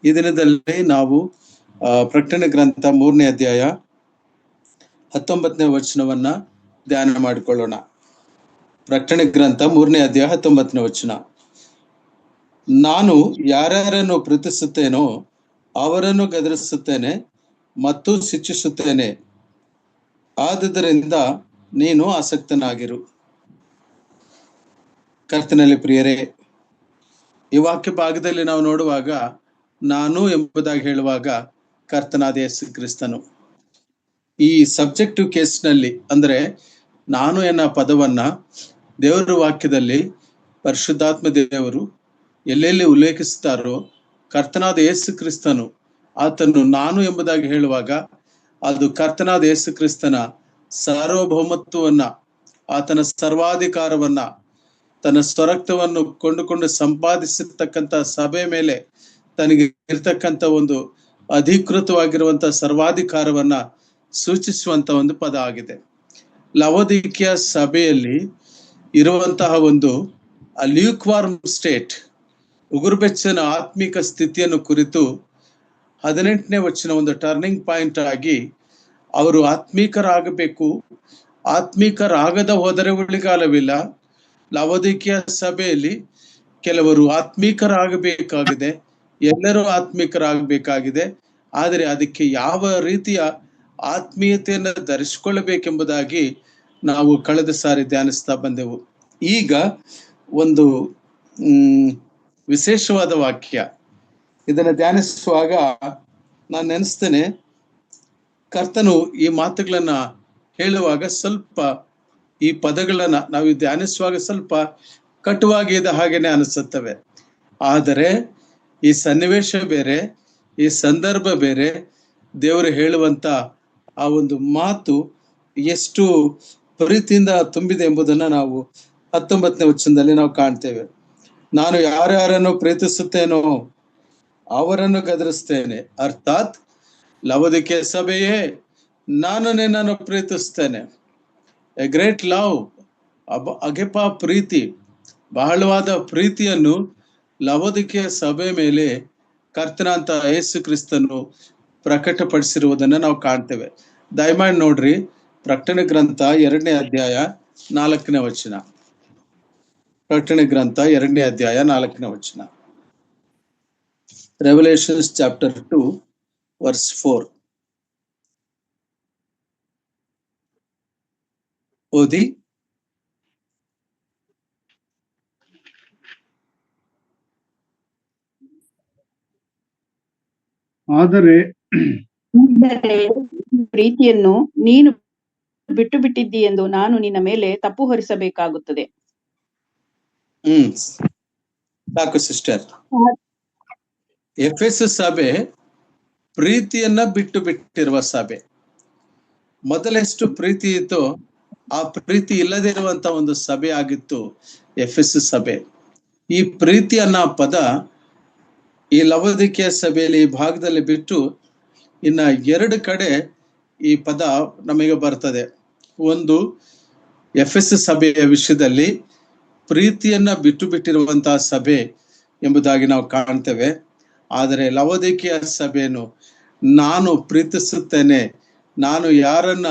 ಈ ದಿನದಲ್ಲಿ ನಾವು ಪ್ರಕಟಣೆ ಗ್ರಂಥ 3ನೇ ಅಧ್ಯಾಯ 19ನೇ ವಚನವನ್ನ ಧ್ಯಾನ ಮಾಡಿಕೊಳ್ಳೋಣ. ಪ್ರಕಟಣೆ ಗ್ರಂಥ 3ನೇ ಅಧ್ಯಾಯ 19ನೇ ವಚನ. ನಾನು ಯಾರ್ಯಾರನ್ನು ಪ್ರೀತಿಸುತ್ತೇನೋ ಅವರನ್ನು ಗದರಿಸುತ್ತೇನೆ ಮತ್ತು ಶಿಕ್ಷಿಸುತ್ತೇನೆ, ಆದುದರಿಂದ ನೀನು ಆಸಕ್ತನಾಗಿರು. ಕರ್ತನಲ್ಲಿ ಪ್ರಿಯರೇ, ಈ ವಾಕ್ಯ ಭಾಗದಲ್ಲಿ ನಾವು ನೋಡುವಾಗ ನಾನು ಎಂಬುದಾಗಿ ಹೇಳುವಾಗ ಕರ್ತನಾದ ಯೇಸು ಕ್ರಿಸ್ತನು. ಈ ಸಬ್ಜೆಕ್ಟಿವ್ ಕೇಸ್ನಲ್ಲಿ ಅಂದ್ರೆ ನಾನು ಎನ್ನ ಪದವನ್ನ ದೇವರ ವಾಕ್ಯದಲ್ಲಿ ಪರಿಶುದ್ಧಾತ್ಮ ದೇವರು ಎಲ್ಲೆಲ್ಲಿ ಉಲ್ಲೇಖಿಸುತ್ತಾರೋ ಕರ್ತನಾದ ಯೇಸು ಕ್ರಿಸ್ತನು ಆತನು ನಾನು ಎಂಬುದಾಗಿ ಹೇಳುವಾಗ ಅದು ಕರ್ತನಾದ ಯೇಸು ಕ್ರಿಸ್ತನ ಸಾರ್ವಭೌಮತ್ವವನ್ನ, ಆತನ ಸರ್ವಾಧಿಕಾರವನ್ನ, ತನ್ನ ಸ್ವರಕ್ತವನ್ನು ಕೊಂಡುಕೊಂಡು ಸಂಪಾದಿಸಿರ್ತಕ್ಕಂಥ ಸಭೆ ಮೇಲೆ ತನಗೆ ಇರ್ತಕ್ಕಂಥ ಒಂದು ಅಧಿಕೃತವಾಗಿರುವಂತ ಸರ್ವಾಧಿಕಾರವನ್ನ ಸೂಚಿಸುವಂತ ಒಂದು ಪದ ಆಗಿದೆ. ಲವೋದಿಕೀಯ ಸಭೆಯಲ್ಲಿ ಇರುವಂತಹ ಒಂದು ಲ್ಯೂಕ್ವಾರ್ಮ್ ಸ್ಟೇಟ್, ಉಗುರುಬೆಚ್ಚನ ಆತ್ಮಿಕ ಸ್ಥಿತಿಯನ್ನು ಕುರಿತು 18ನೇ ವಚನ ಒಂದು ಟರ್ನಿಂಗ್ ಪಾಯಿಂಟ್ ಆಗಿ ಅವರು ಆತ್ಮೀಕರಾಗಬೇಕು, ಆತ್ಮೀಕರಾಗದ ಹೋದರೆ ಉಳಿಗಾಲವಿಲ್ಲ. ಲವೋದಿಕೀಯ ಸಭೆಯಲ್ಲಿ ಕೆಲವರು ಆತ್ಮೀಕರಾಗಬೇಕಾಗಿದೆ, ಎಲ್ಲರೂ ಆತ್ಮೀಕರಾಗಬೇಕಾಗಿದೆ. ಆದರೆ ಅದಕ್ಕೆ ಯಾವ ರೀತಿಯ ಆತ್ಮೀಯತೆಯನ್ನು ಧರಿಸಿಕೊಳ್ಳಬೇಕೆಂಬುದಾಗಿ ನಾವು ಕಳೆದ ಸಾರಿ ಧ್ಯಾನಿಸ್ತಾ ಬಂದೆವು. ಈಗ ಒಂದು ವಿಶೇಷವಾದ ವಾಕ್ಯ, ಇದನ್ನು ಧ್ಯಾನಿಸುವಾಗ ನಾನು ನೆನೆಸ್ತೇನೆ, ಕರ್ತನು ಈ ಮಾತುಗಳನ್ನ ಹೇಳುವಾಗ ಸ್ವಲ್ಪ ಈ ಪದಗಳನ್ನ ನಾವು ಧ್ಯಾನಿಸುವಾಗ ಸ್ವಲ್ಪ ಕಟುವಾಗಿದೆ ಹಾಗೇನೆ ಅನಿಸುತ್ತವೆ. ಆದರೆ ಈ ಸನ್ನಿವೇಶ ಬೇರೆ, ಈ ಸಂದರ್ಭ ಬೇರೆ, ದೇವರು ಹೇಳುವಂತ ಆ ಒಂದು ಮಾತು ಎಷ್ಟು ಪ್ರೀತಿಯಿಂದ ತುಂಬಿದೆ ಎಂಬುದನ್ನ ನಾವು 19ನೇ ವಚನದಲ್ಲಿ ನಾವು ಕಾಣ್ತೇವೆ. ನಾನು ಯಾರ್ಯಾರನ್ನು ಪ್ರೀತಿಸುತ್ತೇನೋ ಅವರನ್ನು ಗದರಿಸ್ತೇನೆ, ಅರ್ಥಾತ್ ಲವೋದಿಕೀಯ ಸಭೆಯೇ ನಾನು ನಿನ್ನನ್ನು ಪ್ರೀತಿಸ್ತೇನೆ. ಎ ಗ್ರೇಟ್ ಲವ್, ಅಗೆಪ ಪ್ರೀತಿ, ಬಹಳವಾದ ಪ್ರೀತಿಯನ್ನು ಲವೋದಿಕೀಯ ಸಭೆ ಮೇಲೆ ಕರ್ತನಾಂತ ಯೇಸು ಕ್ರಿಸ್ತನು ಪ್ರಕಟಪಡಿಸಿರುವುದನ್ನ ನಾವು ಕಾಣ್ತೇವೆ. ದಯಮಾಡಿ ನೋಡ್ರಿ, ಪ್ರಕಟಣೆ ಗ್ರಂಥ 2ನೇ ಅಧ್ಯಾಯ 4ನೇ ವಚನ. ಪ್ರಕಟಣೆ ಗ್ರಂಥ 2ನೇ ಅಧ್ಯಾಯ 4ನೇ ವಚನ. ರೆವಲ್ಯೂಷನ್ಸ್ ಚಾಪ್ಟರ್ 2 ವರ್ಸ್ 4 ಓದಿ. ಆದರೆ ಪ್ರೀತಿಯನ್ನು ನೀನು ಬಿಟ್ಟು ಬಿಟ್ಟಿದ್ದಿ ಎಂದು ನಾನು ನಿನ್ನ ಮೇಲೆ ತಪ್ಪು ಹೊರಿಸಬೇಕಾಗುತ್ತದೆ. ಸಾಕು ಸಿಸ್ಟರ್. ಎಫೆಸ ಸಭೆ ಪ್ರೀತಿಯನ್ನ ಬಿಟ್ಟು ಬಿಟ್ಟಿರುವ ಸಭೆ. ಮೊದಲೆಷ್ಟು ಪ್ರೀತಿ ಇತ್ತು, ಆ ಪ್ರೀತಿ ಇಲ್ಲದೇ ಇರುವಂತ ಒಂದು ಸಭೆ ಆಗಿತ್ತು ಎಫೆಸ ಸಭೆ. ಈ ಪ್ರೀತಿ ಅನ್ನೋ ಪದ ಈ ಲವೋದಿಕೀಯ ಸಭೆಯಲ್ಲಿ ಈ ಭಾಗದಲ್ಲಿ ಬಿಟ್ಟು ಇನ್ನ 2 ಕಡೆ ಈ ಪದ ನಮಗೆ ಬರ್ತದೆ. ಒಂದು ಎಫೆಸ ಸಭೆಯ ವಿಷಯದಲ್ಲಿ ಪ್ರೀತಿಯನ್ನ ಬಿಟ್ಟು ಬಿಟ್ಟಿರುವಂತಹ ಸಭೆ ಎಂಬುದಾಗಿ ನಾವು ಕಾಣ್ತೇವೆ. ಆದರೆ ಲವೋದಿಕೀಯ ಸಭೆಯನ್ನು ನಾನು ಪ್ರೀತಿಸುತ್ತೇನೆ, ನಾನು ಯಾರನ್ನ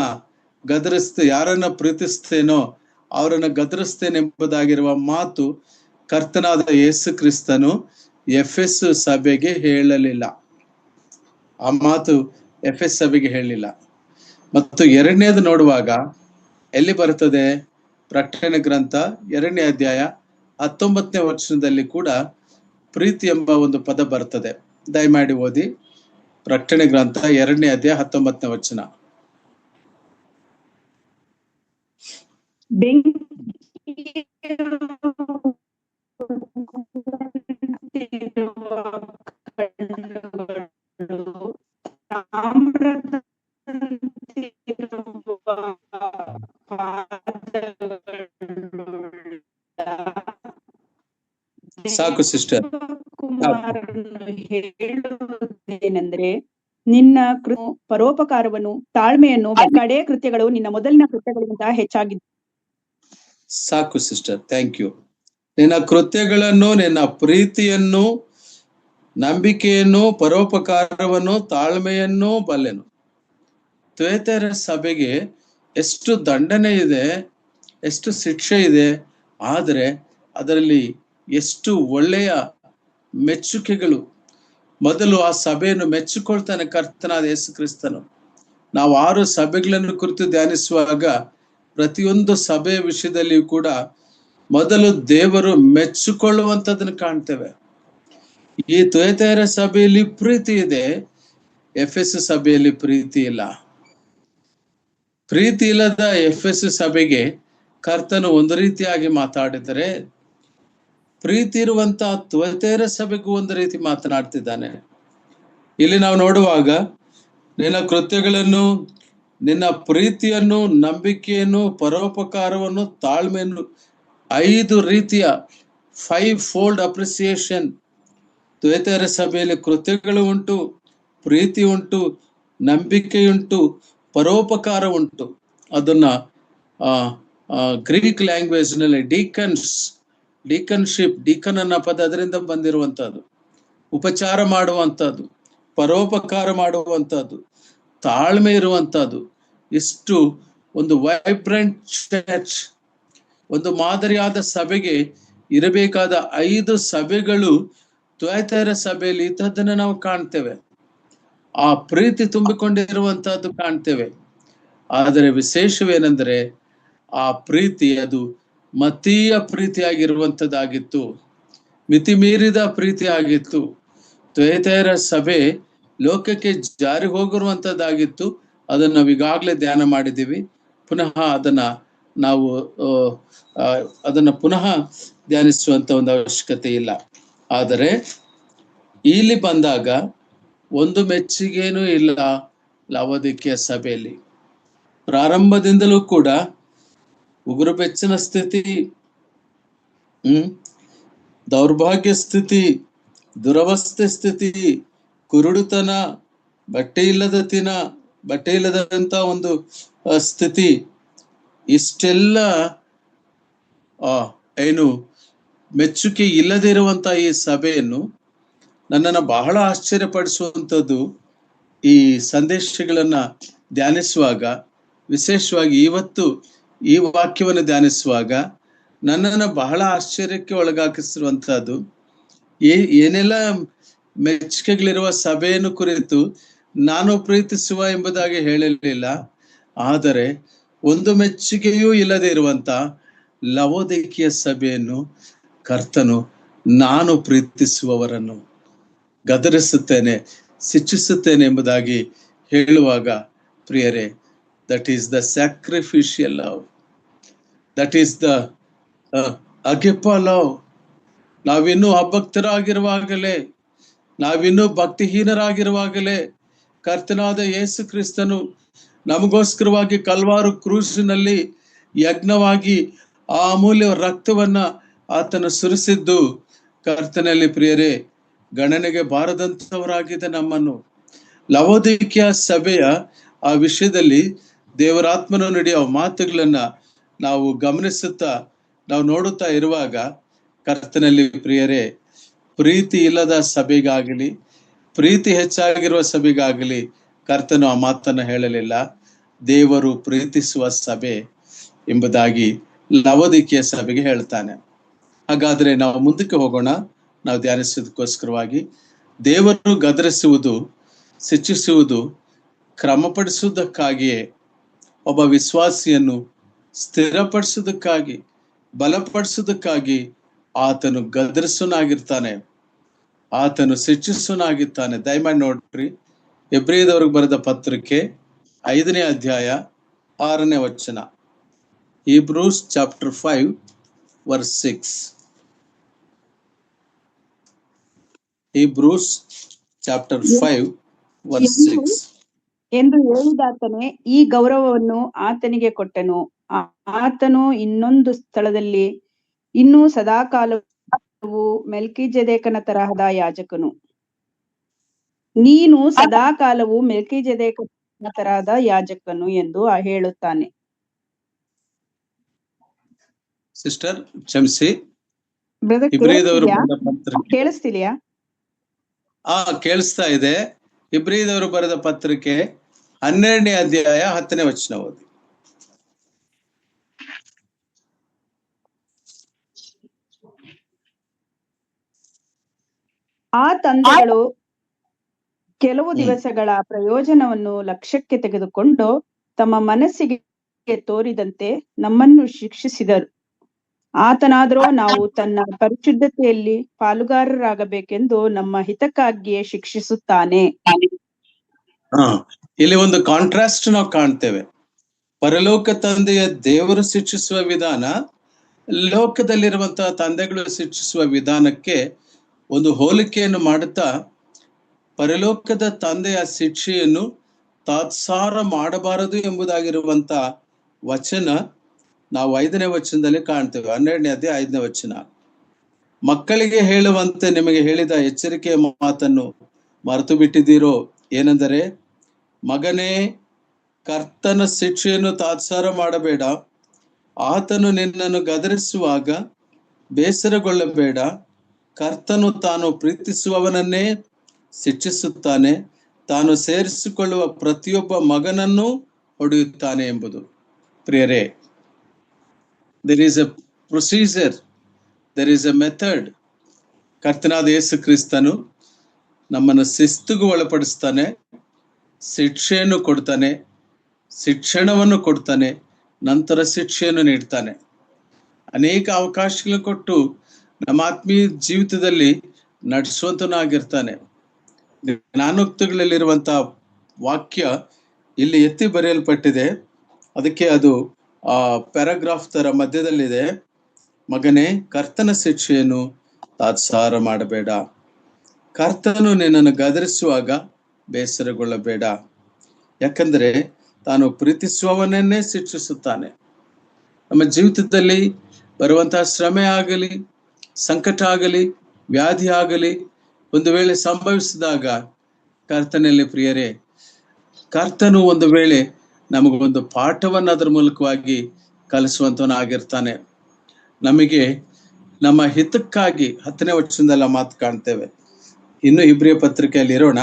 ಪ್ರೀತಿಸ್ತೇನೋ ಅವರನ್ನ ಗದರಿಸ್ತೇನೆ ಎಂಬುದಾಗಿರುವ ಮಾತು ಕರ್ತನಾದ ಯೇಸು ಕ್ರಿಸ್ತನು ಎಫೆಸ್ ಸಭೆಗೆ ಹೇಳಲಿಲ್ಲ. ಆ ಮಾತು ಎಫೆಸ್ ಸಭೆಗೆ ಹೇಳಲಿಲ್ಲ. ಮತ್ತು 2ನೇದು ನೋಡುವಾಗ ಎಲ್ಲಿ ಬರ್ತದೆ? ಪ್ರಕಟಣೆ ಗ್ರಂಥ 2ನೇ ಅಧ್ಯಾಯ 19ನೇ ವಚನದಲ್ಲಿ ಕೂಡ ಪ್ರೀತಿ ಎಂಬ ಒಂದು ಪದ ಬರ್ತದೆ. ದಯಮಾಡಿ ಓದಿ. ಪ್ರಕಟಣೆ ಗ್ರಂಥ 2ನೇ ಅಧ್ಯಾಯ 19ನೇ ವಚನ. ಸಾಕು ಸಿಸ್ಟರ್. ಹೇಳುವುದೇನೆಂದ್ರೆ ನಿನ್ನ ಪರೋಪಕಾರವನ್ನು, ತಾಳ್ಮೆಯನ್ನು, ಕಡೆ ಕೃತ್ಯಗಳು ನಿನ್ನ ಮೊದಲಿನ ಕೃತ್ಯಗಳಿಗಿಂತ ಹೆಚ್ಚಾಗಿದೆ. ಸಾಕು ಸಿಸ್ಟರ್, ಥ್ಯಾಂಕ್ ಯು. ನಿನ್ನ ಕೃತ್ಯಗಳನ್ನು, ನಿನ್ನ ಪ್ರೀತಿಯನ್ನು ನಂಬಿಕೆಯನ್ನು, ಪರೋಪಕಾರವನ್ನು, ತಾಳ್ಮೆಯನ್ನು ಬಲ್ಲೆನು. ಥುಯತೈರ ಸಭೆಗೆ ಎಷ್ಟು ದಂಡನೆ ಇದೆ, ಎಷ್ಟು ಶಿಕ್ಷೆ ಇದೆ, ಆದರೆ ಅದರಲ್ಲಿ ಎಷ್ಟು ಒಳ್ಳೆಯ ಮೆಚ್ಚುಗೆಗಳು. ಮೊದಲು ಆ ಸಭೆಯನ್ನು ಮೆಚ್ಚಿಕೊಳ್ತಾನೆ ಕರ್ತನಾದ ಯೇಸು ಕ್ರಿಸ್ತನು. ನಾವು 6 ಸಭೆಗಳನ್ನು ಕುರಿತು ಧ್ಯಾನಿಸುವಾಗ ಪ್ರತಿಯೊಂದು ಸಭೆಯ ವಿಷಯದಲ್ಲಿಯೂ ಕೂಡ ಮೊದಲು ದೇವರು ಮೆಚ್ಚಿಕೊಳ್ಳುವಂಥದ್ದನ್ನು ಕಾಣ್ತೇವೆ. ಈ ಥುಯತೈರ ಸಭೆಯಲ್ಲಿ ಪ್ರೀತಿ ಇದೆ, ಎಫೆಸ ಸಭೆಯಲ್ಲಿ ಪ್ರೀತಿ ಇಲ್ಲ. ಪ್ರೀತಿ ಇಲ್ಲದ ಎಫೆಸ ಸಭೆಗೆ ಕರ್ತನು ಒಂದು ರೀತಿಯಾಗಿ ಮಾತಾಡಿದರೆ, ಪ್ರೀತಿ ಇರುವಂತ ಥುಯತೈರ ಸಭೆಗೂ ಒಂದು ರೀತಿ ಮಾತನಾಡ್ತಿದ್ದಾನೆ. ಇಲ್ಲಿ ನಾವು ನೋಡುವಾಗ ನಿನ್ನ ಕೃತ್ಯಗಳನ್ನು, ನಿನ್ನ ಪ್ರೀತಿಯನ್ನು, ನಂಬಿಕೆಯನ್ನು, ಪರೋಪಕಾರವನ್ನು, ತಾಳ್ಮೆಯನ್ನು, 5 ರೀತಿಯ 5 ಫೋಲ್ಡ್ ಅಪ್ರಿಸಿಯೇಷನ್ ಥುಯತೈರ ಸಭೆಯಲ್ಲಿ ಕೃತ್ಯಗಳು ಉಂಟು, ಪ್ರೀತಿ ಉಂಟು, ನಂಬಿಕೆಯುಂಟು, ಪರೋಪಕಾರ ಉಂಟು. ಅದನ್ನ ಗ್ರೀಕ್ ಲ್ಯಾಂಗ್ವೇಜ್ ನಲ್ಲಿ ಡೀಕನ್ಶಿಪ್, ಡೀಕನ್ ಅನ್ನೋ ಪದ ಅದರಿಂದ ಬಂದಿರುವಂತಹದ್ದು. ಉಪಚಾರ ಮಾಡುವಂಥದ್ದು, ಪರೋಪಕಾರ ಮಾಡುವಂಥದ್ದು, ತಾಳ್ಮೆ ಇರುವಂತಹದ್ದು. ಇಷ್ಟು ಒಂದು ವೈಬ್ರೆಂಟ್ ಚರ್ಚ್, ಒಂದು ಮಾದರಿಯಾದ ಸಭೆಗೆ ಇರಬೇಕಾದ 5 ಸಭೆಗಳು ಥುಯತೈರ ಸಭೆಯಲ್ಲಿ ಇಂಥದ್ದನ್ನು ನಾವು ಕಾಣ್ತೇವೆ. ಆ ಪ್ರೀತಿ ತುಂಬಿಕೊಂಡಿರುವಂತಹದ್ದು ಕಾಣ್ತೇವೆ. ಆದರೆ ವಿಶೇಷವೇನೆಂದರೆ ಆ ಪ್ರೀತಿ ಅದು ಮತೀಯ ಪ್ರೀತಿಯಾಗಿರುವಂಥದ್ದಾಗಿತ್ತು, ಮಿತಿ ಮೀರಿದ ಪ್ರೀತಿ ಆಗಿತ್ತು. ಥುಯತೈರ ಸಭೆ ಲೋಕಕ್ಕೆ ಜಾರಿ ಹೋಗಿರುವಂಥದ್ದಾಗಿತ್ತು. ಅದನ್ನು ನಾವು ಈಗಾಗಲೇ ಧ್ಯಾನ ಮಾಡಿದ್ದೀವಿ. ಪುನಃ ಅದನ್ನ ಪುನಃ ಧ್ಯಾನಿಸುವಂತ ಒಂದು ಅವಶ್ಯಕತೆ ಇಲ್ಲ. ಆದರೆ ಇಲ್ಲಿ ಬಂದಾಗ ಒಂದು ಮೆಚ್ಚುಗೆನೂ ಇಲ್ಲ ಲವೋದಿಕೀಯ ಸಭೆಯಲ್ಲಿ. ಪ್ರಾರಂಭದಿಂದಲೂ ಕೂಡ ಉಗುರು ಬೆಚ್ಚನ ಸ್ಥಿತಿ, ದೌರ್ಭಾಗ್ಯ ಸ್ಥಿತಿ, ದುರವಸ್ಥೆ ಸ್ಥಿತಿ, ಕುರುಡುತನ, ಬಟ್ಟೆ ಇಲ್ಲದಂತ ಒಂದು ಸ್ಥಿತಿ, ಇಷ್ಟೆಲ್ಲ ಮೆಚ್ಚುಗೆ ಇಲ್ಲದೆ ಇರುವಂತ ಈ ಸಭೆಯನ್ನು ನನ್ನನ್ನು ಬಹಳ ಆಶ್ಚರ್ಯಪಡಿಸುವಂಥದ್ದು, ಈ ಸಂದೇಶಗಳನ್ನ ಧ್ಯಾನಿಸುವಾಗ, ವಿಶೇಷವಾಗಿ ಇವತ್ತು ಈ ವಾಕ್ಯವನ್ನು ಧ್ಯಾನಿಸುವಾಗ ನನ್ನನ್ನು ಬಹಳ ಆಶ್ಚರ್ಯಕ್ಕೆ ಒಳಗಾಕಿಸಿರುವಂತಹದ್ದು, ಏನೆಲ್ಲ ಮೆಚ್ಚುಗೆಗಳಿರುವ ಸಭೆಯನ್ನು ಕುರಿತು ನಾನು ಪ್ರೀತಿಸುವ ಎಂಬುದಾಗಿ ಹೇಳಲಿಲ್ಲ. ಆದರೆ ಒಂದು ಮೆಚ್ಚುಗೆಯೂ ಇಲ್ಲದೆ ಇರುವಂತ ಲವೋದಿಕೀಯ ಸಭೆಯನ್ನು ಕರ್ತನು ನಾನು ಪ್ರೀತಿಸುವವರನ್ನು ಗದರಿಸುತ್ತೇನೆ, ಶಿಕ್ಷಿಸುತ್ತೇನೆ ಎಂಬುದಾಗಿ ಹೇಳುವಾಗ ಪ್ರಿಯರೇ, that is the sacrificial love, that is the agape love. ನಾವಿನ್ನೂ ಅಭಕ್ತರಾಗಿರುವಾಗಲೇ, ನಾವಿನ್ನೂ ಭಕ್ತಿಹೀನರಾಗಿರುವಾಗಲೇ ಕರ್ತನಾದ ಯೇಸು ಕ್ರಿಸ್ತನು ನಮಗೋಸ್ಕರವಾಗಿ ಕಲ್ವಾರು ಕ್ರೂಸಿನಲ್ಲಿ ಯಜ್ಞವಾಗಿ ಆ ಅಮೂಲ್ಯ ರಕ್ತವನ್ನ ಆತನು ಸುರಿಸಿದ್ದು ಕರ್ತನಲ್ಲಿ ಪ್ರಿಯರೇ ಗಣನೆಗೆ ಬಾರದಂತವರಾಗಿದೆ ನಮ್ಮನ್ನು. ಲವೋದಿಕೀಯ ಸಭೆಯ ಆ ವಿಷಯದಲ್ಲಿ ದೇವರಾತ್ಮನ ನುಡಿಯುವ ಮಾತುಗಳನ್ನ ನಾವು ಗಮನಿಸುತ್ತಾ, ನಾವು ನೋಡುತ್ತಾ ಇರುವಾಗ ಕರ್ತನಲ್ಲಿ ಪ್ರಿಯರೇ, ಪ್ರೀತಿ ಇಲ್ಲದ ಸಭೆಗಾಗಲಿ, ಪ್ರೀತಿ ಹೆಚ್ಚಾಗಿರುವ ಸಭೆಗಾಗಲಿ ಕರ್ತನು ಆ ಮಾತನ್ನು ಹೇಳಲಿಲ್ಲ. ದೇವರು ಪ್ರೀತಿಸುವ ಸಭೆ ಎಂಬುದಾಗಿ ಲವೋದಿಕೀಯ ಸಭೆಗೆ ಹೇಳ್ತಾನೆ. ಹಾಗಾದ್ರೆ ನಾವು ಮುಂದಕ್ಕೆ ಹೋಗೋಣ. ನಾವು ಧ್ಯಾನಿಸೋದಕ್ಕೋಸ್ಕರವಾಗಿ ದೇವರು ಗದರಿಸುವುದು, ಶಿಕ್ಷಿಸುವುದು, ಕ್ರಮಪಡಿಸುವುದಕ್ಕಾಗಿಯೇ, ಒಬ್ಬ ವಿಶ್ವಾಸಿಯನ್ನು ಸ್ಥಿರಪಡಿಸುವುದಕ್ಕಾಗಿ, ಬಲಪಡಿಸುವುದಕ್ಕಾಗಿ ಆತನು ಗದರಿಸುವನಾಗಿರ್ತಾನೆ, ಆತನು ಶಿಕ್ಷಿಸುವನಾಗಿರ್ತಾನೆ. ದಯಮಾಡಿ ನೋಡ್ರಿ, ಎಬ್ರಿಯದವರಿಗೆ ಬರೆದ ಪತ್ರಿಕೆ 5ನೇ ಅಧ್ಯಾಯ 6ನೇ ವಚನ. Hebrews chapter 5 verse 6. Hebrews chapter 5 verse 6. ಎಂದು ಹೇಳಿದಾತನೇ ಈ ಗೌರವವನ್ನು ಆತನಿಗೆ ಕೊಟ್ಟನು. ಆತನು ಇನ್ನೊಂದು ಸ್ಥಳದಲ್ಲಿ ಇನ್ನೂ ಸದಾಕಾಲವು ಮೆಲ್ಕಿಜೆದೇಕನ ತರಹದ ಯಾಜಕನು, ನೀನು ಸದಾಕಾಲವು ಮೆಲ್ಕಿಜೆದೇಕನ ತರಹದ ಯಾಜಕನು ಎಂದು ಹೇಳುತ್ತಾನೆ. ಸಿಸ್ಟರ್ ಕ್ಷಮಿಸಿ, ಕೇಳಿಸ್ತಿಲ್ಯಾ? ಕೇಳಿಸ್ತಾ ಇದೆ. ಇಬ್ರಿಯದವರು ಬರೆದ ಪತ್ರಿಕೆ 12ನೇ ಅಧ್ಯಾಯ 10ನೇ ವಚನ ಓದಿ. ಆ ತಂದೆಗಳು ಕೆಲವು ದಿವಸಗಳ ಪ್ರಯೋಜನವನ್ನು ಲಕ್ಷ್ಯಕ್ಕೆ ತೆಗೆದುಕೊಂಡು ತಮ್ಮ ಮನಸ್ಸಿಗೆ ತೋರಿದಂತೆ ನಮ್ಮನ್ನು ಶಿಕ್ಷಿಸಿದರು. ಆತನಾದರೋ ನಾವು ತನ್ನ ಪರಿಶುದ್ಧತೆಯಲ್ಲಿ ಪಾಲುಗಾರರಾಗಬೇಕೆಂದು ನಮ್ಮ ಹಿತಕ್ಕಾಗಿಯೇ ಶಿಕ್ಷಿಸುತ್ತಾನೆ. ಇಲ್ಲಿ ಒಂದು ಕಾಂಟ್ರಾಸ್ಟ್ ನಾವು ಕಾಣ್ತೇವೆ. ಪರಲೋಕ ತಂದೆಯ ದೇವರು ಶಿಕ್ಷಿಸುವ ವಿಧಾನ, ಲೋಕದಲ್ಲಿರುವಂತಹ ತಂದೆಗಳು ಶಿಕ್ಷಿಸುವ ವಿಧಾನಕ್ಕೆ ಒಂದು ಹೋಲಿಕೆಯನ್ನು ಮಾಡುತ್ತಾ, ಪರಲೋಕದ ತಂದೆಯ ಶಿಕ್ಷೆಯನ್ನು ತಾತ್ಸಾರ ಮಾಡಬಾರದು ಎಂಬುದಾಗಿರುವಂತ ವಚನ ನಾವು 5ನೇ ವಚನದಲ್ಲಿ ಕಾಣ್ತೇವೆ. 12ನೇ ಅಧ್ಯಾಯ 5ನೇ ವಚನ. ಮಕ್ಕಳಿಗೆ ಹೇಳುವಂತೆ ನಿಮಗೆ ಹೇಳಿದ ಎಚ್ಚರಿಕೆಯ ಮಾತನ್ನು ಮರೆತು ಬಿಟ್ಟಿದ್ದೀರೋ? ಏನೆಂದರೆ, ಮಗನೇ, ಕರ್ತನ ಶಿಕ್ಷೆಯನ್ನು ತಾತ್ಸಾರ ಮಾಡಬೇಡ, ಆತನು ನಿನ್ನನ್ನು ಗದರಿಸುವಾಗ ಬೇಸರಗೊಳ್ಳಬೇಡ. ಕರ್ತನು ತಾನು ಪ್ರೀತಿಸುವವನನ್ನೇ ಶಿಕ್ಷಿಸುತ್ತಾನೆ, ತಾನು ಸೇರಿಸಿಕೊಳ್ಳುವ ಪ್ರತಿಯೊಬ್ಬ ಮಗನನ್ನು ಹೊಡೆಯುತ್ತಾನೆ ಎಂಬುದು. ಪ್ರಿಯರೇ, there is a procedure, there is a method. ಕರ್ತನಾದ ಯೇಸು ಕ್ರಿಸ್ತನು ನಮ್ಮನ್ನು ಶಿಸ್ತುಗೂ ಒಳಪಡಿಸ್ತಾನೆ, ಶಿಕ್ಷೆಯನ್ನು ಕೊಡ್ತಾನೆ, ಶಿಕ್ಷಣವನ್ನು ಕೊಡ್ತಾನೆ, ನಂತರ ಶಿಕ್ಷೆಯನ್ನು ನೀಡ್ತಾನೆ. ಅನೇಕ ಅವಕಾಶಗಳನ್ನು ಕೊಟ್ಟು ನಮ್ಮ ಆತ್ಮೀಯ ಜೀವಿತದಲ್ಲಿ ನಡೆಸುವಂತನಾಗಿರ್ತಾನೆ. ಜ್ಞಾನೋಕ್ತಿಗಳಲ್ಲಿರುವಂತಹ ವಾಕ್ಯ ಇಲ್ಲಿ ಎತ್ತಿ ಬರೆಯಲ್ಪಟ್ಟಿದೆ. ಅದಕ್ಕೆ ಅದು ಪ್ಯಾರಾಗ್ರಾಫ್ ತರ ಮಧ್ಯದಲ್ಲಿದೆ. ಮಗನೇ, ಕರ್ತನ ಶಿಕ್ಷೆಯನ್ನು ತಾತ್ಸಾರ ಮಾಡಬೇಡ, ಕರ್ತನು ನಿನ್ನನ್ನು ಗದರಿಸುವಾಗ ಬೇಸರಗೊಳ್ಳಬೇಡ. ಯಾಕಂದ್ರೆ ತಾನು ಪ್ರೀತಿಸುವವನನ್ನೇ ಶಿಕ್ಷಿಸುತ್ತಾನೆ. ನಮ್ಮ ಜೀವಿತದಲ್ಲಿ ಬರುವಂತಹ ಶ್ರಮೆ ಆಗಲಿ, ಸಂಕಟ ಆಗಲಿ, ವ್ಯಾಧಿ ಆಗಲಿ ಒಂದು ವೇಳೆ ಸಂಭವಿಸಿದಾಗ, ಕರ್ತನಲ್ಲಿ ಪ್ರಿಯರೇ, ಕರ್ತನು ಒಂದು ವೇಳೆ ನಮಗೊಂದು ಪಾಠವನ್ನು ಅದರ ಮೂಲಕವಾಗಿ ಕಲಿಸುವಂತವನಾಗಿರ್ತಾನೆ. ನಮಗೆ ನಮ್ಮ ಹಿತಕ್ಕಾಗಿ 10ನೇ ವಚನದಲ್ಲ ಮಾತು ಕಾಣ್ತೇವೆ. ಇನ್ನು ಇಬ್ರಿಯ ಪತ್ರಿಕೆಯಲ್ಲಿ ಇರೋಣ.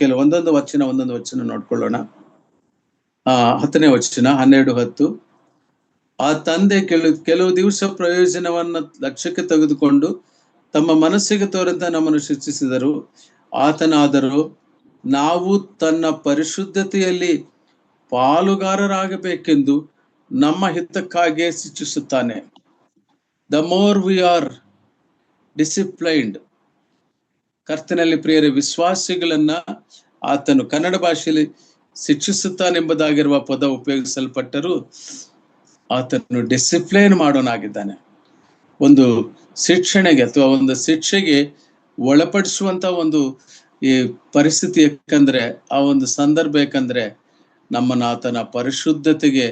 ಕೆಲವು ಒಂದೊಂದು ವಚನ ನೋಡ್ಕೊಳ್ಳೋಣ. 10ನೇ ವಚನ 12:10. ಆ ತಂದೆ ಕೆಲವು ದಿವಸ ಪ್ರಯೋಜನವನ್ನ ಲಕ್ಷ್ಯಕ್ಕೆ ತೆಗೆದುಕೊಂಡು ತಮ್ಮ ಮನಸ್ಸಿಗೆ ತೋರಂತ ನಮ್ಮನ್ನು ಶಿಕ್ಷಿಸಿದರು. ಆತನಾದರೂ ನಾವು ತನ್ನ ಪರಿಶುದ್ಧತೆಯಲ್ಲಿ ಪಾಲುಗಾರರಾಗಬೇಕೆಂದು ನಮ್ಮ ಹಿತಕ್ಕಾಗಿಯೇ ಶಿಕ್ಷಿಸುತ್ತಾನೆ. The more we are disciplined. ಕರ್ತನಲ್ಲಿ ಪ್ರಿಯರೇ, ವಿಶ್ವಾಸಿಗಳನ್ನ ಆತನು ಕನ್ನಡ ಭಾಷೆಯಲ್ಲಿ ಶಿಕ್ಷಿಸುತ್ತಾನೆಂಬುದಾಗಿರುವ ಪದ ಉಪಯೋಗಿಸಲ್ಪಟ್ಟರೂ ಆತನು ಡಿಸಿಪ್ಲೈನ್ ಮಾಡೋನಾಗಿದ್ದಾನೆ. ಒಂದು ಶಿಕ್ಷಣೆಗೆ ಅಥವಾ ಒಂದು ಶಿಕ್ಷೆಗೆ ಒಳಪಡಿಸುವಂತ ಒಂದು ಈ ಪರಿಸ್ಥಿತಿ ಯಾಕಂದ್ರೆ, ಆ ಒಂದು ಸಂದರ್ಭ ಯಾಕಂದ್ರೆ ನಮ್ಮನ್ನ ಆತನ ಪರಿಶುದ್ಧತೆಗೆ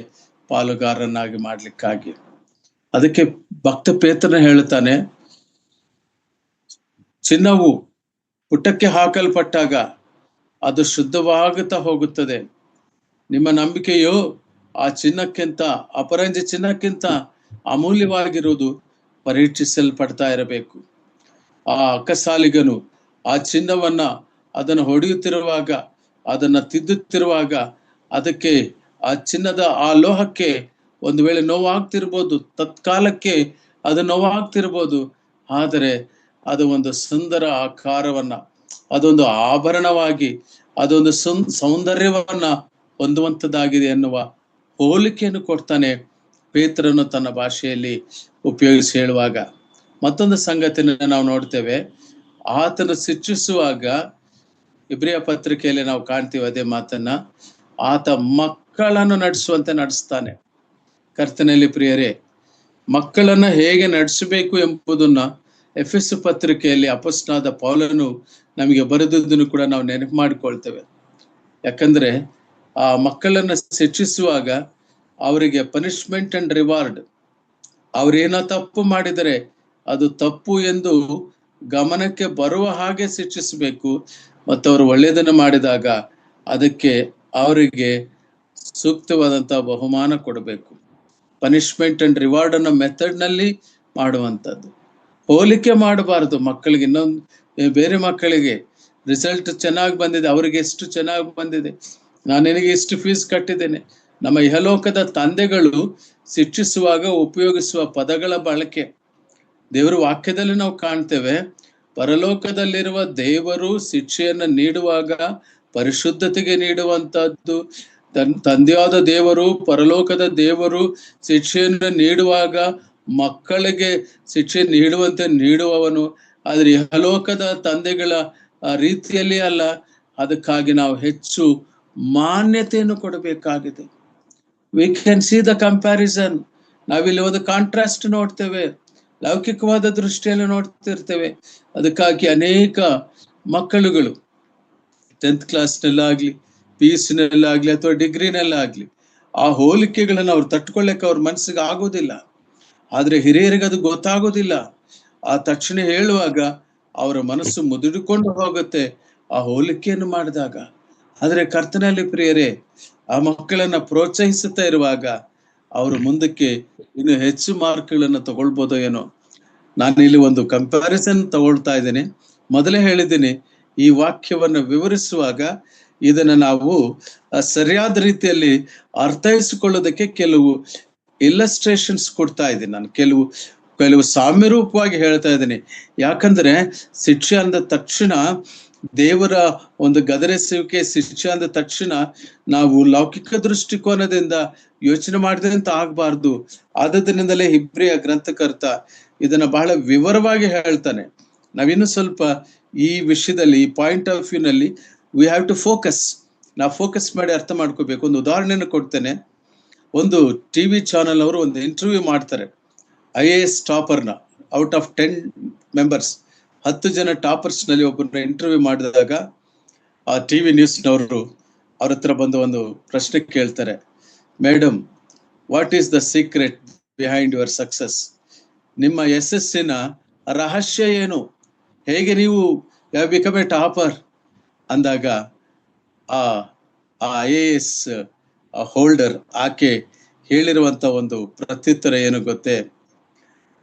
ಪಾಲುಗಾರನಾಗಿ ಮಾಡ್ಲಿಕ್ಕಾಗಿ. ಅದಕ್ಕೆ ಭಕ್ತ ಪೇತ್ರನ ಹೇಳುತ್ತಾನೆ, ಚಿನ್ನವು ಪುಟಕ್ಕೆ ಹಾಕಲ್ಪಟ್ಟಾಗ ಅದು ಶುದ್ಧವಾಗುತ್ತಾ ಹೋಗುತ್ತದೆ. ನಿಮ್ಮ ನಂಬಿಕೆಯು ಆ ಚಿನ್ನಕ್ಕಿಂತ, ಅಪರಂಜ ಚಿನ್ನಕ್ಕಿಂತ ಅಮೂಲ್ಯವಾಗಿರುವುದು ಪರೀಕ್ಷಿಸಲ್ಪಡ್ತಾ ಇರಬೇಕು. ಆ ಅಕ್ಕಸಾಲಿಗನು ಆ ಚಿನ್ನವನ್ನ ಅದನ್ನು ಹೊಡೆಯುತ್ತಿರುವಾಗ, ಅದನ್ನ ತಿದ್ದುತ್ತಿರುವಾಗ, ಅದಕ್ಕೆ ಆ ಚಿನ್ನದ ಆ ಲೋಹಕ್ಕೆ ಒಂದು ವೇಳೆ ನೋವಾಗ್ತಿರ್ಬೋದು, ತತ್ಕಾಲಕ್ಕೆ ಅದು ನೋವಾಗ್ತಿರ್ಬೋದು. ಆದರೆ ಅದು ಒಂದು ಸುಂದರ ಆಕಾರವನ್ನ, ಅದೊಂದು ಆಭರಣವಾಗಿ, ಅದೊಂದು ಸೌಂದರ್ಯವನ್ನ ಹೊಂದುವಂಥದ್ದಾಗಿದೆ ಎನ್ನುವ ಹೋಲಿಕೆಯನ್ನು ಕೊಡ್ತಾನೆ ಪೇತ್ರನು ತನ್ನ ಭಾಷೆಯಲ್ಲಿ ಉಪಯೋಗಿಸಿ ಹೇಳುವಾಗ. ಮತ್ತೊಂದು ಸಂಗತಿಯನ್ನು ನಾವು ನೋಡ್ತೇವೆ. ಆತನು ಶಿಕ್ಷಿಸುವಾಗ, ಇಬ್ರಿಯ ಪತ್ರಿಕೆಯಲ್ಲಿ ನಾವು ಕಾಣ್ತೀವಿ ಅದೇ ಮಾತನ್ನ, ಆತ ಮಕ್ಕಳನ್ನು ನಡೆಸುವಂತೆ ನಡೆಸ್ತಾನೆ. ಕರ್ತನಲ್ಲಿ ಪ್ರಿಯರೇ, ಮಕ್ಕಳನ್ನ ಹೇಗೆ ನಡೆಸಬೇಕು ಎಂಬುದನ್ನ ಎಫೆಸ ಪತ್ರಿಕೆಯಲ್ಲಿ ಅಪೊಸ್ತಲನಾದ ಪೌಲನು ನಮಗೆ ಬರೆದದ್ದನ್ನು ಕೂಡ ನಾವು ನೆನಪು ಮಾಡಿಕೊಳ್ತೇವೆ. ಯಾಕಂದ್ರೆ ಆ ಮಕ್ಕಳನ್ನ ಶಿಕ್ಷಿಸುವಾಗ ಅವರಿಗೆ ಪನಿಷ್ಮೆಂಟ್ ಅಂಡ್ ರಿವಾರ್ಡ್, ಅವ್ರೇನೋ ತಪ್ಪು ಮಾಡಿದರೆ ಅದು ತಪ್ಪು ಎಂದು ಗಮನಕ್ಕೆ ಬರುವ ಹಾಗೆ ಶಿಕ್ಷಿಸಬೇಕು. ಮತ್ತು ಅವರು ಒಳ್ಳೆಯದನ್ನು ಮಾಡಿದಾಗ ಅದಕ್ಕೆ ಅವರಿಗೆ ಸೂಕ್ತವಾದಂತಹ ಬಹುಮಾನ ಕೊಡಬೇಕು. ಪನಿಷ್ಮೆಂಟ್ ಅಂಡ್ ರಿವಾರ್ಡ್ ಅನ್ನೋ ಮೆಥಡ್ ನಲ್ಲಿ ಮಾಡುವಂಥದ್ದು. ಹೋಲಿಕೆ ಮಾಡಬಾರದು. ಮಕ್ಕಳಿಗೆ ಬೇರೆ ಮಕ್ಕಳಿಗೆ ರಿಸಲ್ಟ್ ಚೆನ್ನಾಗಿ ಬಂದಿದೆ, ಅವರಿಗೆ ಎಷ್ಟು ಚೆನ್ನಾಗಿ ಬಂದಿದೆ, ನಾನು ನಿನಗೆ ಇಷ್ಟು ಫೀಸ್ ಕಟ್ಟಿದ್ದೇನೆ. ನಮ್ಮ ಇಹಲೋಕದ ತಂದೆಗಳು ಶಿಕ್ಷಿಸುವಾಗ ಉಪಯೋಗಿಸುವ ಪದಗಳ ಬಳಕೆ ದೇವರ ವಾಕ್ಯದಲ್ಲಿ ನಾವು ಕಾಣ್ತೇವೆ. ಪರಲೋಕದಲ್ಲಿರುವ ದೇವರು ಶಿಕ್ಷೆಯನ್ನು ನೀಡುವಾಗ ಪರಿಶುದ್ಧತೆಗೆ ನೀಡುವಂತಹದ್ದು. ತಂದೆಯಾದ ದೇವರು, ಪರಲೋಕದ ದೇವರು ಶಿಕ್ಷೆಯನ್ನು ನೀಡುವಾಗ ಮಕ್ಕಳಿಗೆ ಶಿಕ್ಷೆ ನೀಡುವಂತೆ ನೀಡುವವನು. ಆದ್ರೆ ಇಹಲೋಕದ ತಂದೆಗಳ ರೀತಿಯಲ್ಲಿ ಅಲ್ಲ. ಅದಕ್ಕಾಗಿ ನಾವು ಹೆಚ್ಚು ಮಾನ್ಯತೆಯನ್ನು ಕೊಡಬೇಕಾಗಿದೆ. We can see the comparison. ನಾವಿಲ್ಲಿ ಒಂದು ಕಾಂಟ್ರಾಸ್ಟ್ ನೋಡ್ತೇವೆ, ಲೌಕಿಕವಾದ ದೃಷ್ಟಿಯಲ್ಲಿ ನೋಡ್ತಿರ್ತೇವೆ. ಅದಕ್ಕಾಗಿ ಅನೇಕ ಮಕ್ಕಳುಗಳು 10th ಕ್ಲಾಸ್ನಲ್ಲಾಗ್ಲಿ, PUC-ನಲ್ಲಾಗ್ಲಿ ಅಥವಾ ಡಿಗ್ರಿನಲ್ಲಾಗ್ಲಿ ಆ ಹೋಲಿಕೆಗಳನ್ನು ಅವ್ರು ತಟ್ಕೊಳ್ಳಕ್ಕೆ ಅವ್ರ ಮನಸ್ಸಿಗೆ ಆಗೋದಿಲ್ಲ. ಆದ್ರೆ ಹಿರಿಯರಿಗೆ ಅದು ಗೊತ್ತಾಗೋದಿಲ್ಲ. ಆ ತಕ್ಷಣ ಹೇಳುವಾಗ ಅವರ ಮನಸ್ಸು ಮುದುಡಿಕೊಂಡು ಹೋಗುತ್ತೆ ಆ ಹೋಲಿಕೆಯನ್ನು ಮಾಡಿದಾಗ. ಆದ್ರೆ ಕರ್ತನಲ್ಲಿ ಪ್ರಿಯರೇ, ಆ ಮಕ್ಕಳನ್ನ ಪ್ರೋತ್ಸಾಹಿಸುತ್ತಾ ಇರುವಾಗ ಅವರು ಮುಂದಕ್ಕೆ ಇನ್ನು ಹೆಚ್ಚು ಮಾರ್ಕ್ಗಳನ್ನು ತಗೊಳ್ಬೋದೋ ಏನೋ. ನಾನು ಇಲ್ಲಿ ಒಂದು ಕಂಪ್ಯಾರಿಸನ್ ತಗೊಳ್ತಾ ಇದ್ದೇನೆ. ಮೊದಲೇ ಹೇಳಿದ್ದೀನಿ, ಈ ವಾಕ್ಯವನ್ನು ವಿವರಿಸುವಾಗ ಇದನ್ನ ನಾವು ಸರಿಯಾದ ರೀತಿಯಲ್ಲಿ ಅರ್ಥೈಸಿಕೊಳ್ಳೋದಕ್ಕೆ ಕೆಲವು ಇಲ್ಲಸ್ಟ್ರೇಷನ್ಸ್ ಕೊಡ್ತಾ ಇದ್ದೀನಿ. ನಾನು ಕೆಲವು ಸಾಮ್ಯರೂಪವಾಗಿ ಹೇಳ್ತಾ ಇದ್ದೀನಿ. ಯಾಕಂದ್ರೆ ಶಿಕ್ಷೆ ಅಂದ ತಕ್ಷಣ, ದೇವರ ಒಂದು ಗದರಿಸುವಿಕೆ ಶಿಕ್ಷೆ ಅಂದ ತಕ್ಷಣ ನಾವು ಲೌಕಿಕ ದೃಷ್ಟಿಕೋನದಿಂದ ಯೋಚನೆ ಮಾಡಿದೆ ಅಂತ ಆಗ್ಬಾರ್ದು. ಆದ್ದರಿಂದಲೇ ಇಬ್ರಿಯ ಗ್ರಂಥಕರ್ತ ಇದನ್ನ ಬಹಳ ವಿವರವಾಗಿ ಹೇಳ್ತಾನೆ. ನಾವಿನ್ನು ಸ್ವಲ್ಪ ಈ ವಿಷಯದಲ್ಲಿ, ಈ ಪಾಯಿಂಟ್ ಆಫ್ ವ್ಯೂ ನಲ್ಲಿ ವಿ ಹ್ಯಾವ್ ಟು ಫೋಕಸ್. ನಾವು ಫೋಕಸ್ ಮಾಡಿ ಅರ್ಥ ಮಾಡ್ಕೋಬೇಕು. ಒಂದು ಉದಾಹರಣೆಯನ್ನು ಕೊಡ್ತೇನೆ. ಒಂದು TV ಚಾನಲ್ ಅವರು ಒಂದು ಇಂಟರ್ವ್ಯೂ ಮಾಡ್ತಾರೆ. IAS ಟಾಪರ್ನ, ಔಟ್ ಆಫ್ 10 ಮೆಂಬರ್ಸ್, 10 ಜನ ಟಾಪರ್ಸ್ ನಲ್ಲಿ ಒಬ್ಬರನ್ನ ಇಂಟರ್ವ್ಯೂ ಮಾಡಿದಾಗ ಆ TV ನ್ಯೂಸ್ನವರು ಅವ್ರ ಹತ್ರ ಬಂದು ಒಂದು ಪ್ರಶ್ನೆ ಕೇಳ್ತಾರೆ. Madam, what is the secret behind your success? ನಿಮ್ಮ ಯಶಸ್ಸಿನ ರಹಸ್ಯ ಏನು? ಹೇಗೆ ನೀವು ಬಿಕಮ್ ಎ ಟಾಪರ್ ಅಂದಾಗ ಆ IAS ಹೋಲ್ಡರ್ ಆಕೆ ಹೇಳಿರುವಂತ ಒಂದು ಪ್ರತ್ಯುತ್ತರ ಏನು ಗೊತ್ತೇ?